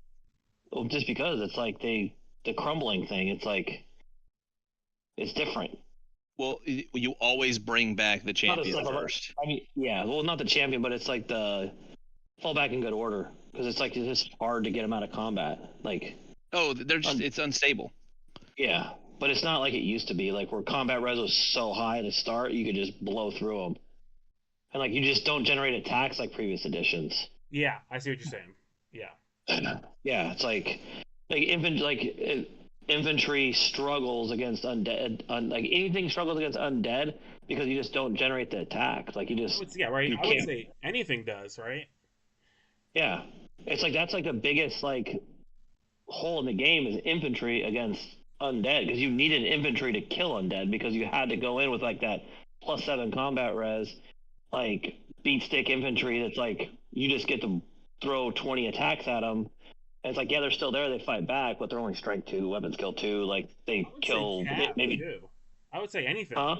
Speaker 1: well, just because it's like the crumbling thing. It's like it's different.
Speaker 3: well, you always bring back the
Speaker 1: Not a
Speaker 3: champion
Speaker 1: step up.
Speaker 3: first.
Speaker 1: I mean, yeah, well, not the champion, but it's like the fall back in good order because it's like it's just hard to get them out of combat. Like,
Speaker 3: Oh, they're just it's unstable.
Speaker 1: yeah, but it's not like it used to be. Like where combat res was so high to start, you could just blow through them, and like you just don't generate attacks like previous editions.
Speaker 2: Yeah, I see what you're saying. Yeah.
Speaker 1: Yeah, it's like infantry struggles against undead. Like anything struggles against undead because you just don't generate the attack. Like you just
Speaker 2: Yeah, right.
Speaker 1: You
Speaker 2: I would
Speaker 1: can't-
Speaker 2: say anything does, right?
Speaker 1: yeah. It's like that's like the biggest like hole in the game is infantry against undead because you needed infantry to kill undead because you had to go in with like that +7 combat res, like beat stick infantry that's like you just get to throw 20 attacks at them. And it's like, yeah, they're still there. They fight back, but they're only strength 2, weapon skill 2. Like they
Speaker 2: I would
Speaker 1: kill
Speaker 2: say Cav,
Speaker 1: maybe.
Speaker 2: too. I would say anything.
Speaker 1: Huh?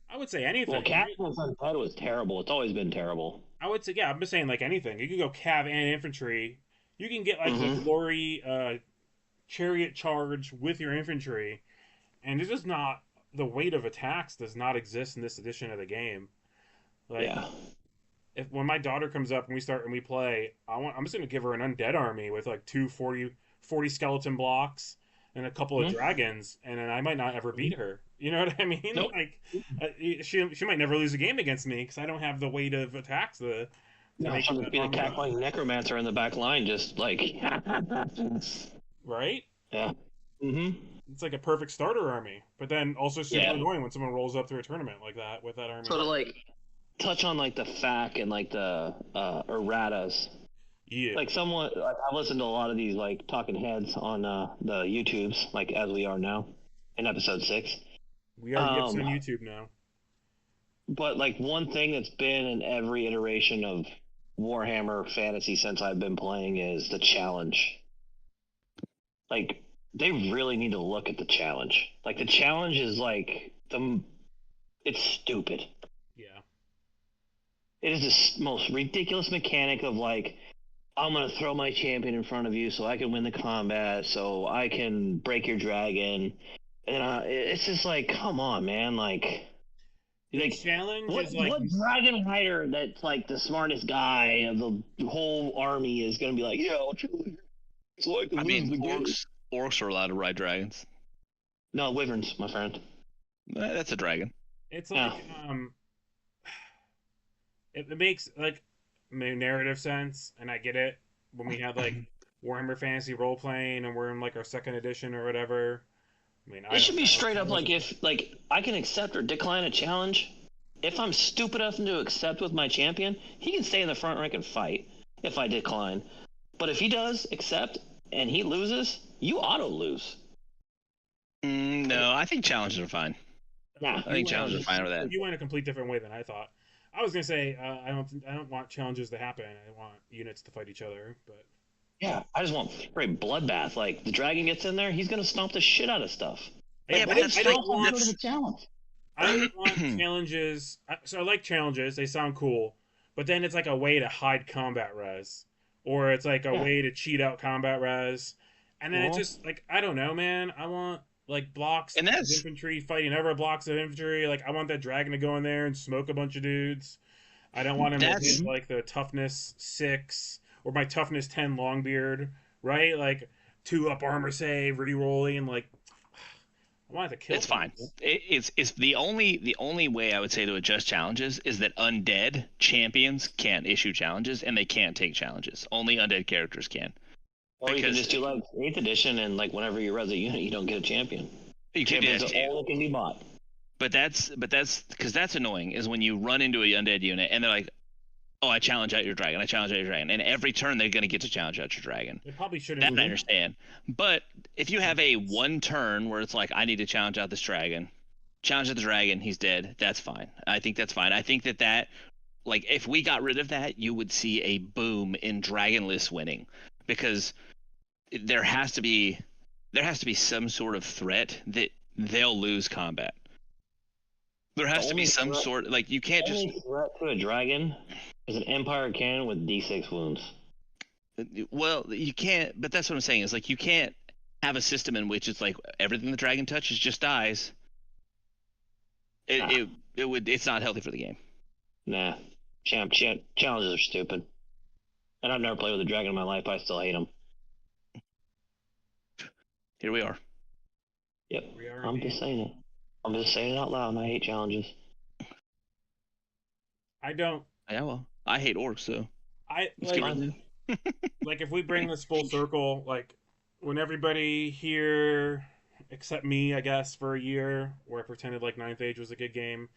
Speaker 2: I would say anything.
Speaker 1: Well, Cat undead was terrible. It's always been terrible.
Speaker 2: I would say, yeah, I'm just saying like anything. You can go cav and infantry. You can get like the
Speaker 1: Mhm.
Speaker 2: glory chariot charge with your infantry, and it's just not the weight of attacks does not exist in this edition of the game. Like
Speaker 1: Yeah.
Speaker 2: if when my daughter comes up and we play, I'm just gonna give her an undead army with like 40 skeleton blocks and a couple of
Speaker 1: Mhm.
Speaker 2: dragons, and then I might not ever beat her. You know what I mean?
Speaker 1: Nope.
Speaker 2: Like she might never lose a game against me because I don't have the weight of attacks to
Speaker 1: No,
Speaker 2: make
Speaker 1: so
Speaker 2: it
Speaker 1: just be the
Speaker 2: army.
Speaker 1: cackling necromancer in the back line, just like.
Speaker 2: Right?
Speaker 1: Yeah. Mm-hmm.
Speaker 2: It's like a perfect starter army, but then also super
Speaker 1: Yeah.
Speaker 2: annoying when someone rolls up through a tournament like that with that army.
Speaker 1: Sort of like touch on like the FAC and like the erratas.
Speaker 2: Yeah.
Speaker 1: Like someone, like, I've listened to a lot of these like talking heads on the YouTubes, like as we are now in episode 6.
Speaker 2: We are yips
Speaker 1: um,
Speaker 2: on YouTube now.
Speaker 1: But like one thing that's been in every iteration of Warhammer Fantasy since I've been playing is the challenge. Like they really need to look at the challenge. Like the challenge is like it's stupid.
Speaker 2: Yeah.
Speaker 1: It is the most ridiculous mechanic of like, I'm gonna throw my champion in front of you so I can win the combat, so I can break your dragon, And it's just like, come on, man. Like,
Speaker 2: The challenge
Speaker 1: what
Speaker 2: is like
Speaker 1: what dragon rider that's like the smartest guy of the whole army is going to be like, yeah, I'll truly. It's like to
Speaker 3: I
Speaker 1: lose
Speaker 3: mean,
Speaker 1: the game.
Speaker 3: orcs are allowed to ride dragons.
Speaker 1: No, wyverns, my friend.
Speaker 3: That's a dragon.
Speaker 2: it's like it makes like narrative sense, and I get it when we had like Warhammer Fantasy role playing, and we're in like our second edition or whatever. I mean,
Speaker 1: It should be straight up like if like I can accept or decline a challenge. If I'm stupid enough to accept with my champion, he can stay in the front rank and fight if I decline. But if he does accept and he loses, you auto lose.
Speaker 3: No, I think challenges are fine.
Speaker 1: Nah,
Speaker 3: I think challenges are fine with that.
Speaker 2: You went a complete different way than I thought. I was gonna say I don't want challenges to happen. I want units to fight each other, but
Speaker 1: yeah, I just want straight bloodbath. Like the dragon gets in there, he's gonna stomp the shit out of stuff.
Speaker 3: Yeah,
Speaker 1: Like,
Speaker 3: but
Speaker 1: why
Speaker 3: that's
Speaker 1: I
Speaker 3: like-
Speaker 1: don't want to go
Speaker 3: that's-
Speaker 1: to the challenge.
Speaker 2: I want challenges. So I like challenges; they sound cool. But then it's like a way to hide combat res, or it's like a
Speaker 1: Yeah.
Speaker 2: way to cheat out combat res, and then it's
Speaker 1: Well-
Speaker 2: just like I don't know, man. I want like blocks
Speaker 3: And that's-
Speaker 2: of infantry fighting other blocks of infantry. Like I want that dragon to go in there and smoke a bunch of dudes. I don't want him to
Speaker 3: That's-
Speaker 2: hit like the toughness 6 or my toughness 10 Longbeard, right? Like 2 up armor save, re-rolling, and like I want it to kill.
Speaker 3: It's fine.
Speaker 2: people.
Speaker 3: It's the only way I would say to adjust challenges is that undead champions can't issue challenges and they can't take challenges. Only undead characters can.
Speaker 1: Or you can
Speaker 3: Because-
Speaker 1: just do like 8th edition and like whenever you res a unit, you don't get a champion.
Speaker 3: You can do
Speaker 1: Champions
Speaker 3: that
Speaker 1: are
Speaker 3: too.
Speaker 1: all that can be bought.
Speaker 3: But that's because that's annoying is when you run into a undead unit and they're like, oh, I challenge out your dragon, and every turn they're gonna get to challenge out your dragon.
Speaker 2: They probably shouldn't.
Speaker 3: That I understand. But if you have a one turn where it's like I need to challenge out this dragon, challenge out the dragon, he's dead. That's fine. I think that's fine. I think that like if we got rid of that, you would see a boom in dragonless winning because there has to be some sort of threat that they'll lose combat. There has to be
Speaker 1: Only
Speaker 3: some
Speaker 1: threat-
Speaker 3: sort like you can't just
Speaker 1: Only threat to a dragon is an Empire cannon with D6 wounds.
Speaker 3: well, you can't but that's what I'm saying is like you can't have a system in which it's like everything the dragon touches just dies. It's not healthy for the game.
Speaker 1: Nah, challenges are stupid. And I've never played with a dragon in my life. But I still hate them.
Speaker 3: Here we are.
Speaker 1: Yep,
Speaker 2: We are
Speaker 1: I'm
Speaker 2: indeed.
Speaker 1: just saying it. I'm just saying it out loud. And I hate challenges.
Speaker 2: I don't.
Speaker 3: Yeah, well, I hate orcs, so
Speaker 2: I
Speaker 3: let's get
Speaker 2: like,
Speaker 3: rid of them.
Speaker 2: like if we bring this full circle, like when everybody here except me, I guess, for a year, where I pretended like Ninth Age was a good game,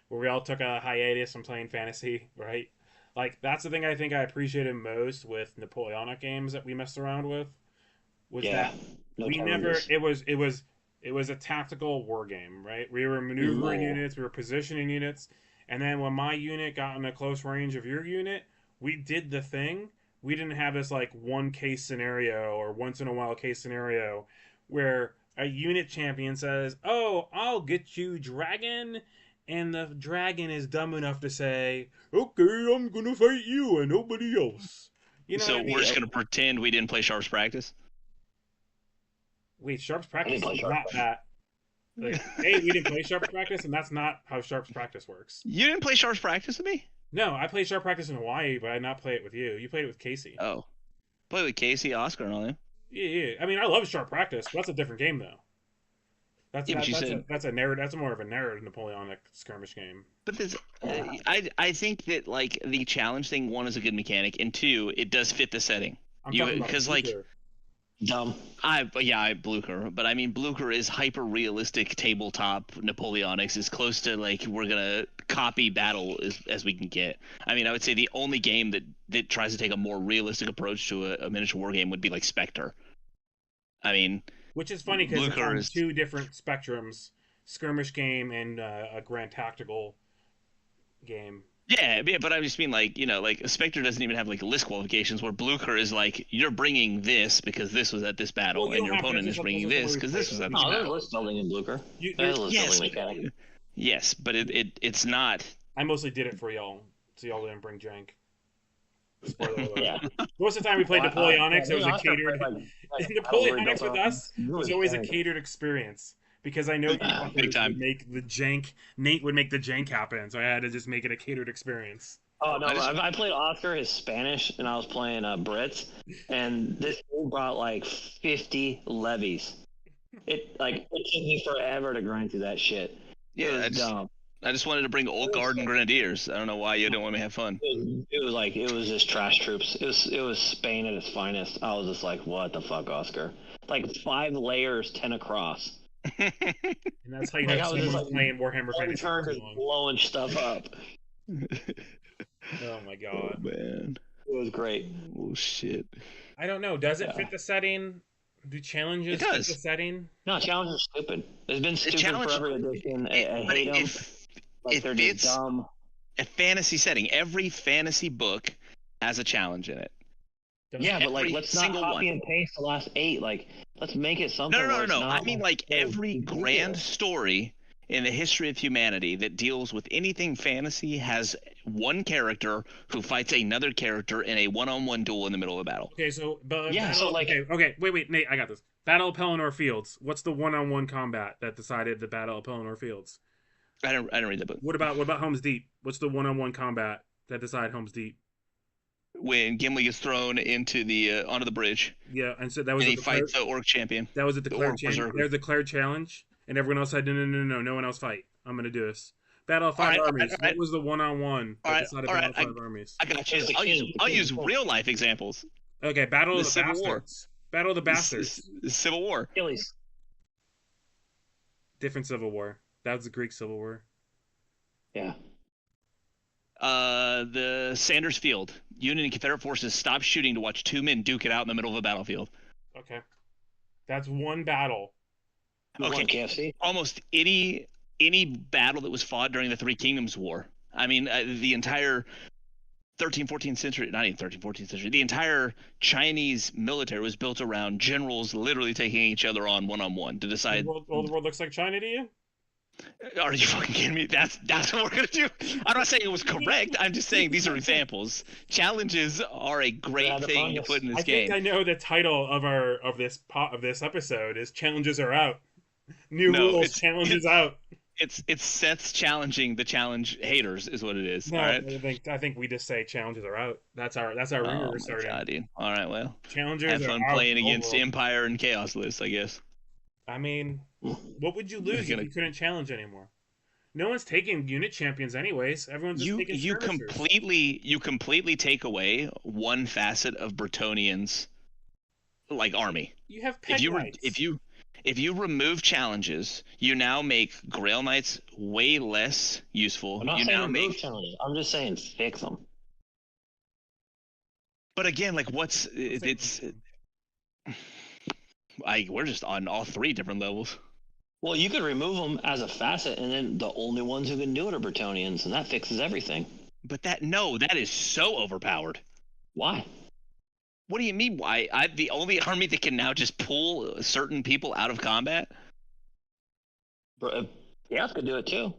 Speaker 2: where we all took a hiatus from playing fantasy, right? Like that's the thing I think I appreciated most with Napoleonic games that we messed around with. Was
Speaker 1: Yeah,
Speaker 2: that
Speaker 1: no
Speaker 2: we never
Speaker 1: challenges.
Speaker 2: it was a tactical war game, right? We were maneuvering
Speaker 1: No.
Speaker 2: units, we were positioning units, and then when my unit got in a close range of your unit, we did the thing. We didn't have this like one case scenario or once in a while case scenario where a unit champion says, "Oh, I'll get you, dragon," and the dragon is dumb enough to say, "Okay, I'm gonna fight you and nobody else." You know
Speaker 3: So
Speaker 2: what I mean?
Speaker 3: we're just gonna pretend we didn't play Sharps practice.
Speaker 2: Wait, Sharps
Speaker 1: I
Speaker 2: practice
Speaker 1: didn't play
Speaker 2: is
Speaker 1: Sharps
Speaker 2: not that. Like, hey, we didn't play Sharps practice, and that's not how Sharps practice works.
Speaker 3: You didn't play Sharps practice with me?
Speaker 2: No, I played Sharp practice in Hawaii, but I did not play it with you. You played it with Casey.
Speaker 3: Oh, play with Casey, Oscar, and all them.
Speaker 2: Yeah. I mean, I love Sharp practice, but that's a different game, though. That's
Speaker 3: Yeah, but you said-
Speaker 2: that's a narrative. That's more of a narrative Napoleonic skirmish game.
Speaker 3: But this, I think that like the challenge thing, one is a good mechanic, and two, it does fit the setting.
Speaker 2: I'm
Speaker 3: You-
Speaker 2: talking about
Speaker 3: 'cause, like,
Speaker 2: Blucher.
Speaker 1: Dumb.
Speaker 3: I Blucher, but I mean Blucher is hyper realistic tabletop Napoleonics, as close to like we're gonna copy battle as we can get. I mean, I would say the only game that tries to take a more realistic approach to a miniature war game would be like Spectre. I mean,
Speaker 2: Which is funny because it's
Speaker 3: Blucher
Speaker 2: on
Speaker 3: is-
Speaker 2: two different spectrums: skirmish game and a grand tactical game.
Speaker 3: yeah, but I just mean like like Spectre doesn't even have like list qualifications where Blucher is like you're bringing this because this was at this battle,
Speaker 2: Well, you
Speaker 3: and your
Speaker 2: don't have to,
Speaker 3: opponent
Speaker 2: it's
Speaker 3: is
Speaker 2: just
Speaker 3: bringing
Speaker 2: like-
Speaker 3: this because this was at this
Speaker 1: No, there's
Speaker 3: battle.
Speaker 1: list building in Blucher.
Speaker 2: You,
Speaker 1: There's
Speaker 2: you're-
Speaker 1: list
Speaker 3: Yes,
Speaker 1: building mechanic.
Speaker 3: yes, but it's not.
Speaker 2: I mostly did it for y'all, so y'all didn't bring jank. Spoiler alert.
Speaker 1: Yeah.
Speaker 2: Most of the time we played Napoleonics, it was a catered.
Speaker 1: Napoleonics
Speaker 2: Napoleonics with us was always a catered experience because I know you
Speaker 3: Big
Speaker 2: fuckers
Speaker 3: time.
Speaker 2: would make the jank. Nate would make the jank happen, so I had to just make it a catered experience.
Speaker 1: Oh no,
Speaker 3: I just-
Speaker 1: I played Oscar his Spanish, and I was playing Brits, and this dude brought like 50 levies. It took me forever to grind through that shit. It
Speaker 3: Yeah,
Speaker 1: was dumb.
Speaker 3: I just wanted to bring Old Guard and Grenadiers. I don't know why you didn't want me to have fun.
Speaker 1: It was just trash troops. It was Spain at its finest. I was just like, what the fuck, Oscar? Like 5 layers, 10 across.
Speaker 2: And that's how you
Speaker 1: Like,
Speaker 2: know
Speaker 1: I was
Speaker 2: someone's
Speaker 1: just, like,
Speaker 2: playing Warhammer
Speaker 1: One
Speaker 2: Fantasy
Speaker 1: turn
Speaker 2: for too
Speaker 1: just
Speaker 2: long.
Speaker 1: blowing stuff up.
Speaker 2: Oh my
Speaker 3: Oh
Speaker 2: god.
Speaker 3: man.
Speaker 1: It was great.
Speaker 3: Oh shit.
Speaker 2: I don't know. Does it
Speaker 1: Yeah.
Speaker 2: fit the setting? Do challenges
Speaker 3: It
Speaker 2: fit
Speaker 3: does.
Speaker 2: the setting?
Speaker 1: No, challenges are stupid. It's been stupid
Speaker 3: challenge-
Speaker 1: for every edition. I
Speaker 3: But
Speaker 1: hate them.
Speaker 3: it
Speaker 1: They're
Speaker 3: fits
Speaker 1: just dumb.
Speaker 3: a fantasy setting. Every fantasy book has a challenge in it.
Speaker 1: Yeah, but like,
Speaker 3: every
Speaker 1: let's not
Speaker 3: single
Speaker 1: copy
Speaker 3: one.
Speaker 1: and paste the last 8. Like, let's make it something.
Speaker 3: No.
Speaker 1: where it's
Speaker 3: I
Speaker 1: not
Speaker 3: mean, like
Speaker 1: so
Speaker 3: every grand
Speaker 1: ridiculous.
Speaker 3: story in the history of humanity that deals with anything fantasy has one character who fights another character in a one-on-one duel in the middle of a battle.
Speaker 2: Okay, so but
Speaker 1: Yeah, so, like-
Speaker 2: okay, wait, Nate, I got this. Battle of Pelennor Fields. What's the one-on-one combat that decided the Battle of Pelennor Fields?
Speaker 3: I didn't read that book.
Speaker 2: What about Helm's Deep? What's the one-on-one combat that decided Helm's Deep?
Speaker 3: When Gimli gets thrown into the onto the bridge
Speaker 2: Yeah, and so that was
Speaker 3: and
Speaker 2: a
Speaker 3: he
Speaker 2: declared,
Speaker 3: fights the orc champion.
Speaker 2: that was a
Speaker 3: the
Speaker 2: declared
Speaker 3: orc
Speaker 2: challenge.
Speaker 3: berserker.
Speaker 2: There's a declared challenge, and everyone else said no one else fight. I'm gonna do this. Battle of Five
Speaker 3: All right,
Speaker 2: Armies.
Speaker 3: all right.
Speaker 2: What was the one-on-one that
Speaker 3: All right,
Speaker 2: decided
Speaker 3: all right,
Speaker 2: Battle of Five Armies?
Speaker 3: I got you.
Speaker 1: It's the
Speaker 3: I'll
Speaker 1: king, the
Speaker 3: use
Speaker 1: king.
Speaker 3: real life examples.
Speaker 2: Okay, Battle of
Speaker 3: The
Speaker 2: the
Speaker 3: Civil War.
Speaker 2: Bastards. Battle of the Bastards.
Speaker 3: Civil War.
Speaker 1: Achilles.
Speaker 2: Different Civil War. That was the Greek Civil War.
Speaker 1: Yeah.
Speaker 3: The Sanders Field. Union and Confederate forces stop shooting to watch 2 men duke it out in the middle of a battlefield.
Speaker 2: Okay. That's one battle.
Speaker 1: Who won,
Speaker 3: Okay.
Speaker 1: KFC?
Speaker 3: Almost any battle that was fought during the Three Kingdoms War. I mean, the entire 13th, 14th century, not even 13th, 14th century, the entire Chinese military was built around generals literally taking each other on one-on-one to decide.
Speaker 2: The world looks like China to you?
Speaker 3: Are you fucking kidding me? That's what we're gonna do. I'm not saying it was correct. I'm just saying these are examples. Challenges are a great
Speaker 1: Yeah, the
Speaker 3: thing to
Speaker 1: fungus.
Speaker 3: put in this
Speaker 2: I
Speaker 3: game.
Speaker 2: think I know the title of this episode is "Challenges Are Out." New
Speaker 3: No,
Speaker 2: rules,
Speaker 3: it's-
Speaker 2: challenges out.
Speaker 3: It's Seth's challenging the challenge haters is what it is.
Speaker 2: No,
Speaker 3: all right.
Speaker 2: I think we just say challenges are out. That's our
Speaker 3: Oh
Speaker 2: ringer
Speaker 3: my
Speaker 2: we're starting.
Speaker 3: God, dude. All right, well,
Speaker 2: Challengers
Speaker 3: have
Speaker 2: are
Speaker 3: fun
Speaker 2: out
Speaker 3: playing against
Speaker 2: overall.
Speaker 3: Empire and Chaos lists, I guess.
Speaker 2: I mean, what would you lose if
Speaker 3: gonna-
Speaker 2: you couldn't challenge anymore? No one's taking unit champions anyways. Everyone's just taking
Speaker 3: You
Speaker 2: skirmishers.
Speaker 3: completely take away one facet of Bretonian's like army.
Speaker 2: You have pet knights.
Speaker 3: If you remove challenges, you now make Grail Knights way less useful.
Speaker 1: I'm not
Speaker 3: You
Speaker 1: saying
Speaker 3: now
Speaker 1: remove
Speaker 3: make,
Speaker 1: challenges. I'm just saying fix them.
Speaker 3: but again, like what's it's. We're just on all 3 different levels.
Speaker 1: Well, you could remove them as a facet, and then the only ones who can do it are Bretonians, and that fixes everything.
Speaker 3: But that is so overpowered.
Speaker 1: Why?
Speaker 3: What do you mean? Why? The only army that can now just pull certain people out of combat.
Speaker 1: Chaos could do it too.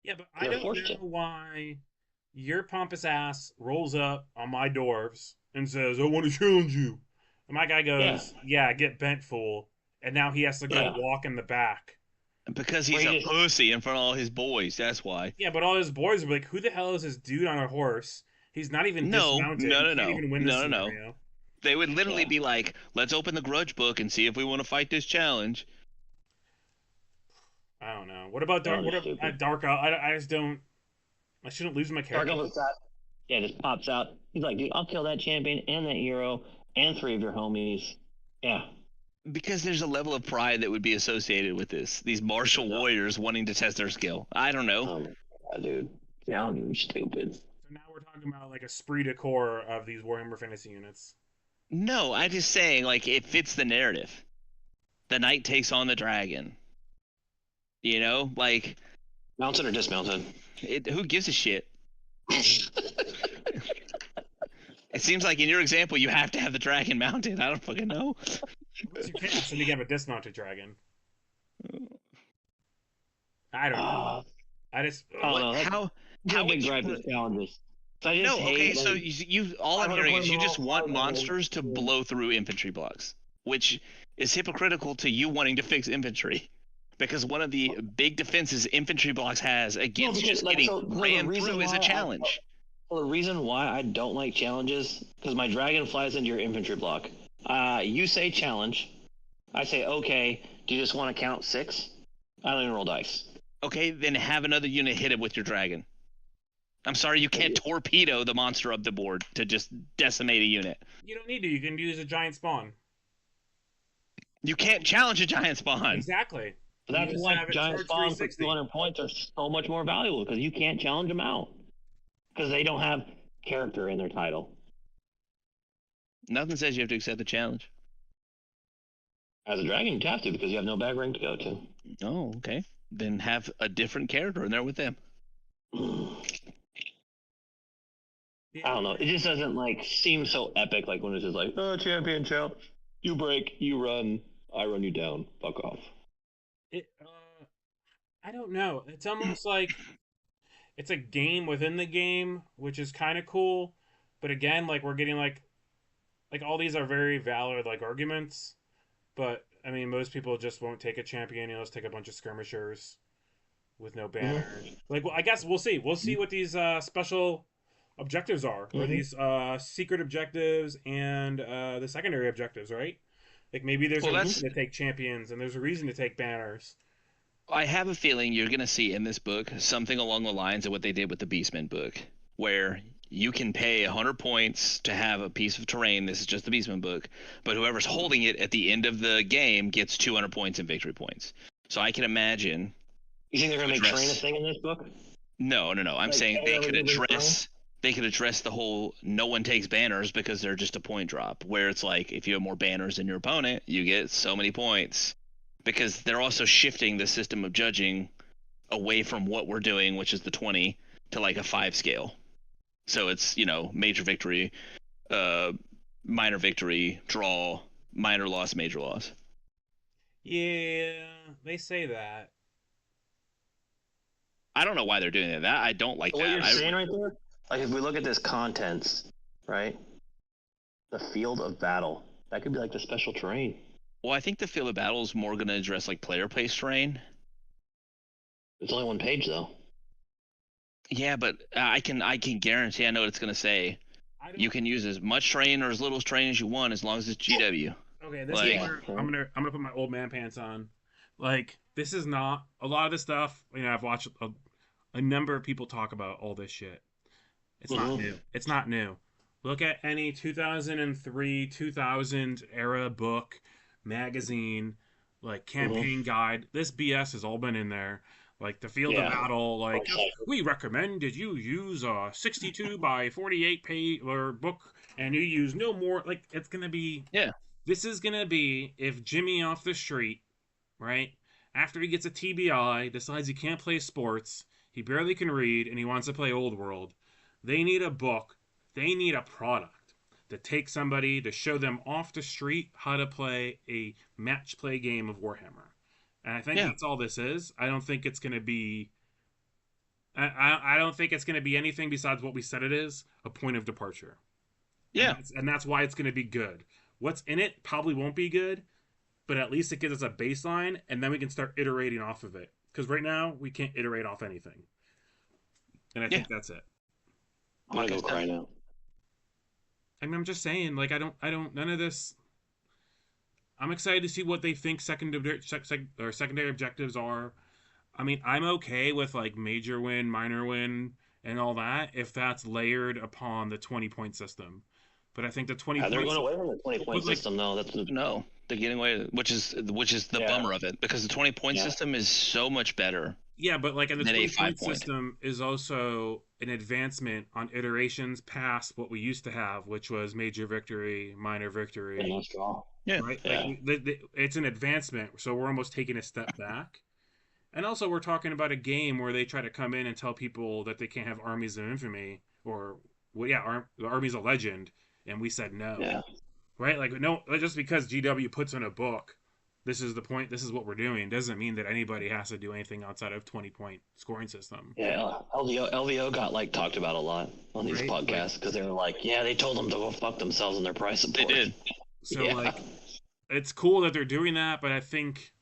Speaker 2: Yeah, but I
Speaker 1: They're
Speaker 2: don't
Speaker 1: forced
Speaker 2: know
Speaker 1: to.
Speaker 2: why your pompous ass rolls up on my dwarves and says, "I want to challenge you," and my guy goes, "Yeah, get bent, fool," and now he has to go
Speaker 1: Yeah.
Speaker 2: walk in the back.
Speaker 3: Because he's
Speaker 1: Or
Speaker 3: a
Speaker 1: you just-
Speaker 3: pussy in front of all his boys. That's why.
Speaker 2: Yeah, but all his boys are like, "Who the hell is this dude on a horse? He's not even
Speaker 3: No,
Speaker 2: dismounted.
Speaker 3: no,
Speaker 2: He
Speaker 3: no,
Speaker 2: can't even win this
Speaker 3: no, no.
Speaker 2: scenario."
Speaker 3: They would literally
Speaker 1: Yeah.
Speaker 3: be like, "Let's open the grudge book and see if we want to fight this challenge."
Speaker 2: I don't know. What about Dark?
Speaker 1: Oh,
Speaker 2: What about
Speaker 1: stupid.
Speaker 2: Dark Elf? I just don't. I shouldn't lose my
Speaker 1: Dark
Speaker 2: character.
Speaker 1: Elf is that. Yeah, just pops out. He's like, dude, I'll kill that champion and that hero and 3 of your homies. Yeah.
Speaker 3: Because there's a level of pride that would be associated with this. These martial warriors wanting to test their skill. I don't know.
Speaker 1: Oh my god, dude. You're stupid.
Speaker 2: So now we're talking about like a esprit de corps of these Warhammer Fantasy units.
Speaker 3: No, I'm just saying, like, it fits the narrative. The knight takes on the dragon. You know, like,
Speaker 1: Mounted or dismounted?
Speaker 3: who gives a shit? It seems like in your example, you have to have the dragon mounted. I don't fucking know.
Speaker 2: Unless you can't, so you have a dismounted dragon. I don't know.
Speaker 1: Uh,
Speaker 2: I just
Speaker 1: I don't know. That's
Speaker 3: How
Speaker 1: how
Speaker 3: would
Speaker 1: big
Speaker 3: you
Speaker 1: gripe
Speaker 3: put-
Speaker 1: is challenges. So I just
Speaker 3: No, okay,
Speaker 1: hate,
Speaker 3: so
Speaker 1: like,
Speaker 3: you all I'm
Speaker 1: I wanna
Speaker 3: hearing
Speaker 1: put
Speaker 3: is you
Speaker 1: them
Speaker 3: just
Speaker 1: all
Speaker 3: want
Speaker 1: five
Speaker 3: monsters to
Speaker 1: levels.
Speaker 3: blow through infantry blocks, which is hypocritical to you wanting to fix infantry. because one of the big defenses infantry blocks has against
Speaker 1: because,
Speaker 3: just
Speaker 1: like,
Speaker 3: getting
Speaker 1: so the
Speaker 3: ran
Speaker 1: reason
Speaker 3: through is
Speaker 1: why
Speaker 3: a challenge.
Speaker 1: Well, the reason why I don't like challenges because my dragon flies into your infantry block. You say challenge, I say okay. Do you just want to count 6? I don't even roll dice.
Speaker 3: Okay, then have another unit hit it with your dragon. I'm sorry, you can't torpedo the monster up the board to just decimate a unit.
Speaker 2: You don't need to. You can use a giant spawn.
Speaker 3: You can't challenge a giant spawn.
Speaker 2: Exactly.
Speaker 1: But that's
Speaker 2: You just
Speaker 1: why
Speaker 2: have it
Speaker 1: giant
Speaker 2: charge
Speaker 1: spawns for
Speaker 2: 360.
Speaker 1: 200 points are so much more valuable because you can't challenge them out because they don't have character in their title.
Speaker 3: Nothing says you have to accept the challenge.
Speaker 1: As a dragon, you have to because you have no bag ring to go to.
Speaker 3: Oh, okay. Then have a different character in there with them.
Speaker 1: I don't know. It just doesn't like seem so epic. Like when it's just like, oh, champion challenge, you break, you run, I run you down. Fuck off.
Speaker 2: I don't know. It's almost like it's a game within the game, which is kind of cool. But again, like we're getting like all these are very valid like arguments. But I mean, most people just won't take a champion. You'll just take a bunch of skirmishers with no banner. Like, well, I guess we'll see. We'll see what these special objectives are, or these secret objectives and the secondary objectives, right? Like maybe there's a reason to take champions and there's a reason to take banners.
Speaker 3: I have a feeling you're going to see in this book something along the lines of what they did with the Beastman book, where you can pay 100 points to have a piece of terrain. This is just the Beastman book, but whoever's holding it at the end of the game gets 200 points in victory points. So I can imagine.
Speaker 1: You think they're going to make terrain a thing in this book?
Speaker 3: No. I'm saying they could address. They could address the whole no one takes banners because they're just a point drop, where it's like if you have more banners than your opponent, you get so many points. Because they're also shifting the system of judging away from what we're doing, which is the 20, to like a 5 scale. So it's, major victory, minor victory, draw, minor loss, major loss.
Speaker 2: Yeah, they say that.
Speaker 3: I don't know why they're doing that. I don't like that.
Speaker 1: What you're saying right there? Like if we look at this contents, right? The field of battle. That could be like the special terrain.
Speaker 3: Well, I think the field of battle is more going to address like player place terrain.
Speaker 1: It's only 1 page though.
Speaker 3: Yeah, but I can guarantee I know what it's going to say. You can use as much terrain or as little terrain as you want as long as it's GW.
Speaker 2: Okay, this is where I'm gonna put my old man pants on. Like this is not a lot of this stuff. I've watched a number of people talk about all this shit. It's not new. It's not new. Look at any 2003, 2000 era book, magazine, like campaign guide. This BS has all been in there. Like the field of battle, like we recommend that you use a 62 by 48 page or book, and you use no more. Like it's gonna be This is gonna be if Jimmy off the street, right after he gets a TBI, decides he can't play sports, he barely can read, and he wants to play Old World. They need a book. They need a product to take somebody to show them off the street how to play a match play game of Warhammer. And I think that's all this is. I don't think it's going to be... I don't think it's going to be anything besides what we said it is, a point of departure.
Speaker 3: Yeah.
Speaker 2: And that's why it's going to be good. What's in it probably won't be good, but at least it gives us a baseline, and then we can start iterating off of it. Because right now, we can't iterate off anything. And I think that's it.
Speaker 1: I'm going to go cry now.
Speaker 2: I mean, I'm just saying, like, I don't, none of this... I'm excited to see what they think secondary objectives are. I mean, I'm okay with like major win, minor win, and all that if that's layered upon the 20-point system. But I think the 20
Speaker 1: they're going away from the 20-point system, though.
Speaker 3: No, they're getting away, which is the bummer of it, because the 20-point system is so much better.
Speaker 2: Yeah, but like the 20-point system is also an advancement on iterations past what we used to have, which was major victory, minor victory.
Speaker 1: And that's draw.
Speaker 3: Yeah,
Speaker 2: right. Yeah. Like it's an advancement, so we're almost taking a step back. And also, we're talking about a game where they try to come in and tell people that they can't have armies of infamy or the armies of legend, and we said no.
Speaker 1: Yeah.
Speaker 2: Right? Like no, just because GW puts in a book, this is the point. This is what we're doing. Doesn't mean that anybody has to do anything outside of 20-point scoring system.
Speaker 1: Yeah, LVO got like talked about a lot on these podcasts because they were like, they told them to go fuck themselves in their price support.
Speaker 3: They did.
Speaker 2: So like, it's cool that they're doing that, but I think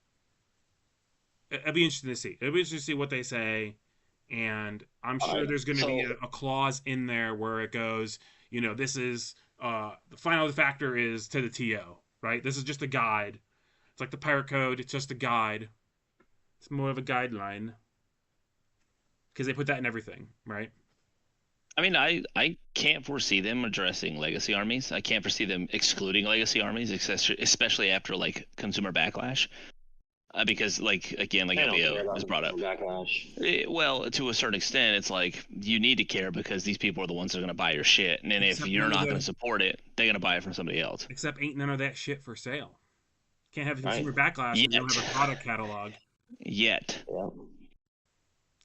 Speaker 2: it'll be interesting to see. It'll be interesting to see what they say, and I'm
Speaker 1: All
Speaker 2: sure
Speaker 1: right.
Speaker 2: there's going to
Speaker 1: So
Speaker 2: be a clause in there where it goes, this is the final factor is to the TO, right? This is just a guide. It's like the pirate code. It's just a guide. It's more of a guideline because they put that in everything, right?
Speaker 3: I mean, I can't foresee them addressing legacy armies. I can't foresee them excluding legacy armies, especially after like consumer backlash. Because like again, like
Speaker 1: I don't care
Speaker 3: LVO
Speaker 1: about
Speaker 3: was
Speaker 1: the
Speaker 3: brought up.
Speaker 1: backlash.
Speaker 3: Well, to a certain extent, it's like you need to care because these people are the ones that are going to buy your shit, and then if
Speaker 2: Except
Speaker 3: you're
Speaker 2: none of
Speaker 3: not
Speaker 2: the-
Speaker 3: going to support it, they're going to buy it from somebody else.
Speaker 2: Except ain't none of that shit for sale. Can't have consumer
Speaker 1: Right.
Speaker 2: backlash if you don't have a product catalog.
Speaker 3: Yet,
Speaker 1: Yeah.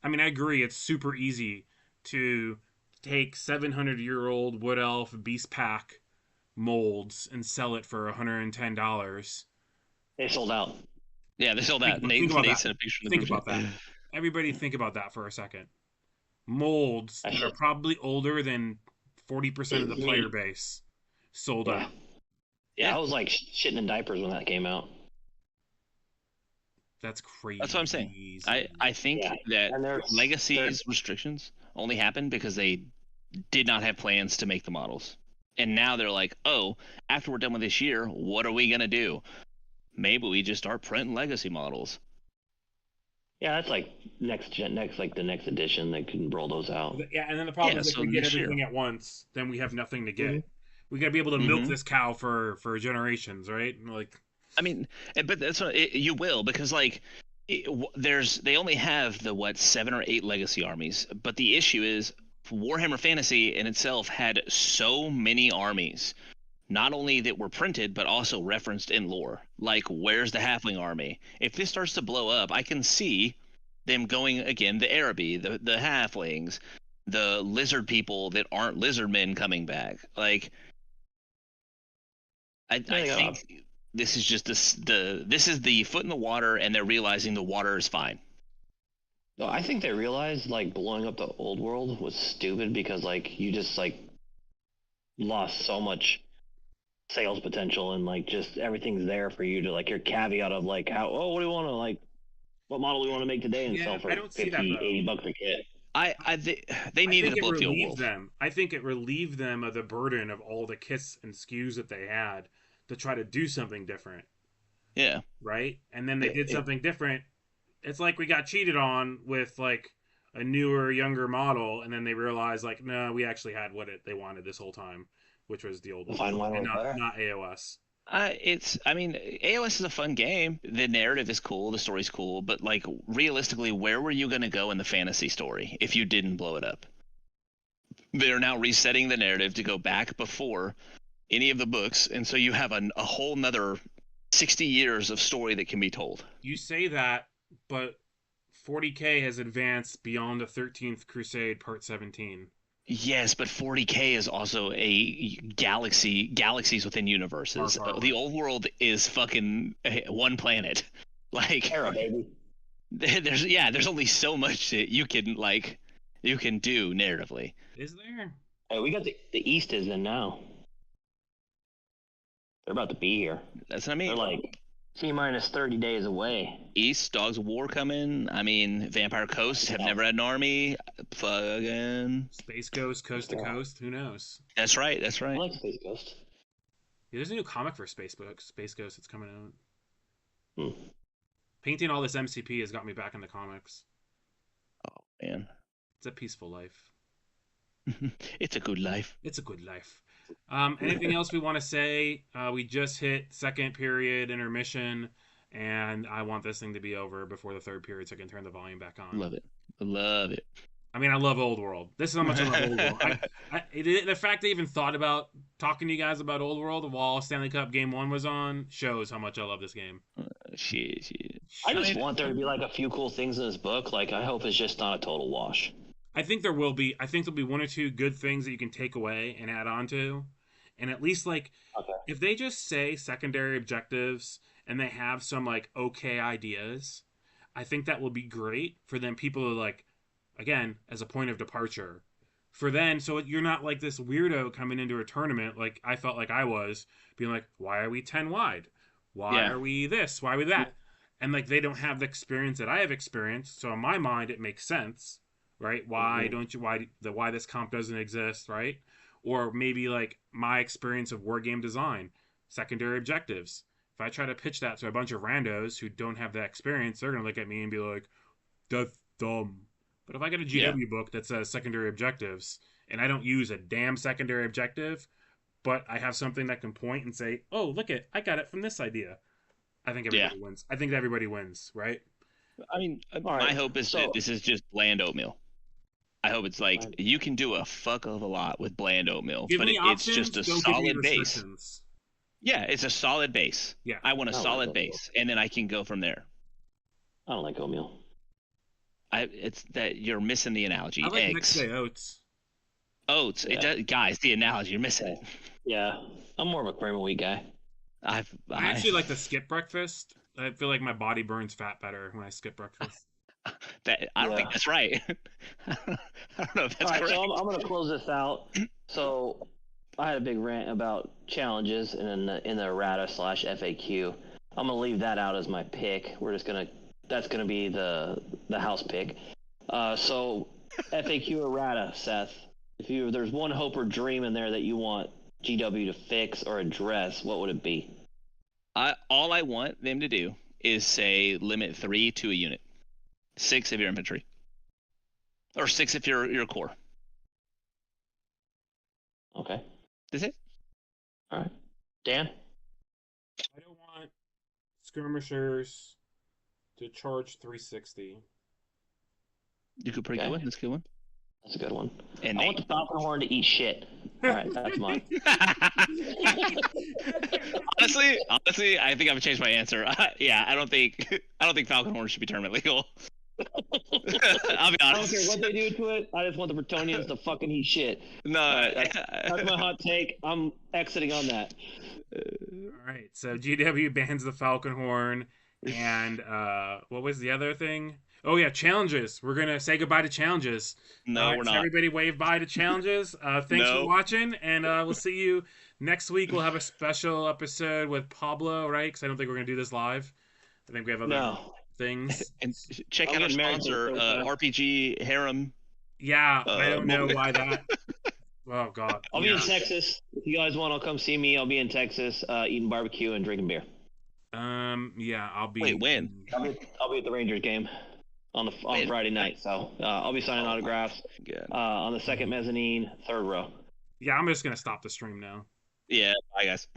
Speaker 2: I mean, I agree. It's super easy to take 700-year-old Wood Elf Beast Pack molds and sell it for $110.
Speaker 1: They sold out.
Speaker 3: yeah, they sold that.
Speaker 2: Think about
Speaker 3: Nate
Speaker 2: that.
Speaker 3: sent a picture in the
Speaker 2: Think
Speaker 3: group
Speaker 2: about
Speaker 3: chat.
Speaker 2: that. Everybody think about that for a second. Molds that are probably older than 40% of the player base sold
Speaker 1: Yeah.
Speaker 2: out.
Speaker 1: Yeah, I was like shitting in diapers when that came out.
Speaker 2: That's crazy.
Speaker 3: That's what I'm saying. I think
Speaker 1: Yeah.
Speaker 3: that
Speaker 1: And
Speaker 3: Legacy's restrictions only happened because they did not have plans to make the models. And now they're like, oh, after we're done with this year, what are we going to do? Maybe we just start printing Legacy models.
Speaker 1: Yeah, that's like next like the next edition. They can roll those out.
Speaker 2: Yeah, and then the problem
Speaker 3: Yeah,
Speaker 2: is if
Speaker 3: so
Speaker 2: we get
Speaker 3: next year.
Speaker 2: everything at once, then we have nothing to get.
Speaker 1: Mhm.
Speaker 2: We got to be able to milk
Speaker 3: Mhm.
Speaker 2: this cow for generations, right? Like,
Speaker 3: I mean, but that's what you will, because like they only have the 7 or 8 legacy armies, but the issue is Warhammer Fantasy in itself had so many armies, not only that were printed but also referenced in lore. Like, where's the halfling army? If this starts to blow up, I can see them going again, the Araby, the halflings, the lizard people that aren't lizard men coming back. Like, I
Speaker 1: Yeah.
Speaker 3: think this is just this is the foot in the water, and they're realizing the water is fine.
Speaker 1: No, I think they realized like blowing up the old world was stupid because like you just like lost so much sales potential and like just everything's there for you to like your caveat of like how what do you want to like what model do we want to make today and
Speaker 2: Yeah,
Speaker 1: sell for
Speaker 2: I don't see
Speaker 1: 50,
Speaker 2: that, though.
Speaker 1: $80 a kit.
Speaker 3: They needed
Speaker 2: I
Speaker 3: to
Speaker 2: think
Speaker 3: blow
Speaker 2: it
Speaker 3: up the old
Speaker 2: relieved
Speaker 3: world.
Speaker 2: them. I think it relieved them of the burden of all the kits and SKUs that they had to try to do something different,
Speaker 3: Yeah.
Speaker 2: right? And then they did
Speaker 1: It-
Speaker 2: something different. It's like we got cheated on with like a newer, younger model, and then they realized like, no, we actually had they wanted this whole time, which was the old
Speaker 1: The
Speaker 2: one,
Speaker 1: fine wine
Speaker 2: and
Speaker 1: was better.
Speaker 2: not AOS.
Speaker 3: I mean, AOS is a fun game. The narrative is cool. The story's cool. But, like, realistically, where were you going to go in the fantasy story if you didn't blow it up? They're now resetting the narrative to go back before any of the books. And so you have a whole nother 60 years of story that can be told.
Speaker 2: You say that, but 40K has advanced beyond the 13th Crusade Part 17.
Speaker 3: Yes, but 40K is also a galaxies within universes.
Speaker 2: Far, far
Speaker 3: The
Speaker 2: away.
Speaker 3: old world is fucking one planet. Like,
Speaker 1: Era, baby.
Speaker 3: there's only so much that you can do narratively.
Speaker 2: Is there?
Speaker 1: Hey, we got the East is in now. They're about to be here.
Speaker 3: That's what I mean.
Speaker 1: They're like T-minus 30 days away.
Speaker 3: East, Dogs of War coming. I mean, Vampire Coast have never had an army. Fucking.
Speaker 2: Space Ghost, Coast to Coast. Who knows?
Speaker 3: That's right. That's
Speaker 1: I
Speaker 3: right.
Speaker 1: like Space Ghost.
Speaker 2: Yeah, there's a new comic for Space Ghost that's coming out.
Speaker 1: Hmm.
Speaker 2: Painting all this MCP has got me back into comics.
Speaker 3: Oh man,
Speaker 2: It's a peaceful life.
Speaker 3: it's a good life.
Speaker 2: It's a good life. Anything else we want to say? We just hit second period intermission, and I want this thing to be over before the third period so I can turn the volume back on.
Speaker 3: Love it. Love it.
Speaker 2: I mean, I love Old World. This is how much I love Old World. The fact I even thought about talking to you guys about Old World while Stanley Cup Game 1 was on shows how much I love this game.
Speaker 3: Shit.
Speaker 1: I just want there to be like a few cool things in this book. Like I hope it's just not a total wash.
Speaker 2: I think there will be. I think there'll be one or two good things that you can take away and add on to. And at least, like,
Speaker 1: Okay.
Speaker 2: if they just say secondary objectives and they have some, like, okay ideas, I think that will be great for them people to, like, again, as a point of departure. For then, so you're not like this weirdo coming into a tournament, like I felt like I was, being like, why are we 10 wide? Why
Speaker 3: Yeah.
Speaker 2: are we this? Why are we that? and like they don't have the experience that I have experienced. So in my mind, it makes sense, right? Why don't you? Why this comp doesn't exist, right? Or maybe like my experience of war game design, secondary objectives. If I try to pitch that to a bunch of randos who don't have that experience, they're gonna look at me and be like, "That's dumb." But if I get a GW book that says secondary objectives, and I don't use a damn secondary objective, but I have something that can point and say, "Oh, look I got it from this idea." I think everybody wins. I think everybody wins, right?
Speaker 3: I mean,
Speaker 1: right,
Speaker 3: my hope is that this is just bland oatmeal. I hope it's like you can do a fuck of a lot with bland oatmeal, but it's just a solid base. Yeah, it's a solid base.
Speaker 2: Yeah,
Speaker 3: I want a solid base, and then I can go from there.
Speaker 1: I don't like oatmeal.
Speaker 3: It's that you're missing the analogy.
Speaker 2: I like
Speaker 3: Eggs.
Speaker 2: next day oats.
Speaker 3: Oats.
Speaker 1: Yeah.
Speaker 3: It does, guys, the analogy. You're missing it.
Speaker 1: Yeah, I'm more of a cream of wheat guy.
Speaker 3: I
Speaker 2: actually like to skip breakfast. I feel like my body burns fat better when I skip breakfast.
Speaker 3: I don't think that's right. I don't know if that's correct.
Speaker 1: So I'm going to close this out. So I had a big rant about challenges in the errata/FAQ. I'm going to leave that out as my pick. That's going to be the house pick. So FAQ errata, Seth. If there's one hope or dream in there that you want GW to fix or address, what would it be?
Speaker 3: All I want them to do is say limit 3 to a unit. 6 if you're infantry. Or 6 if you're core.
Speaker 1: Okay.
Speaker 3: That's it.
Speaker 1: All right. Dan?
Speaker 2: I don't want skirmishers to charge 360.
Speaker 3: You could pretty good one. That's a good one.
Speaker 1: That's a good one.
Speaker 3: And
Speaker 1: I want the Falcon Horn to eat shit. All right, that's mine.
Speaker 3: honestly, I think I've changed my answer. Yeah, I don't think Falcon Horn should be tournament legal. I'll be honest.
Speaker 1: I don't care what they do to it. I just want the Bretonians to fucking eat shit.
Speaker 3: No,
Speaker 1: that's my hot take. I'm exiting on that.
Speaker 2: All right, so GW bans the Falcon Horn, and what was the other thing? Oh yeah, challenges. We're gonna say goodbye to challenges.
Speaker 3: No, we're not.
Speaker 2: Everybody wave bye to challenges. Thanks for watching, and we'll see you next week. We'll have a special episode with Pablo, right? Because I don't think we're gonna do this live. I think we have other things.
Speaker 3: And check out our sponsor, RPG Harem.
Speaker 2: Yeah, I don't know why that. Oh God.
Speaker 1: I'll be in Texas. If you guys want, I'll come see me. I'll be in Texas, eating barbecue and drinking beer.
Speaker 2: Yeah, I'll be.
Speaker 3: Wait, when?
Speaker 1: I'll be at the Rangers game on Friday night. So I'll be signing autographs on the second mezzanine, third row.
Speaker 2: Yeah, I'm just gonna stop the stream now.
Speaker 3: Yeah, bye guys.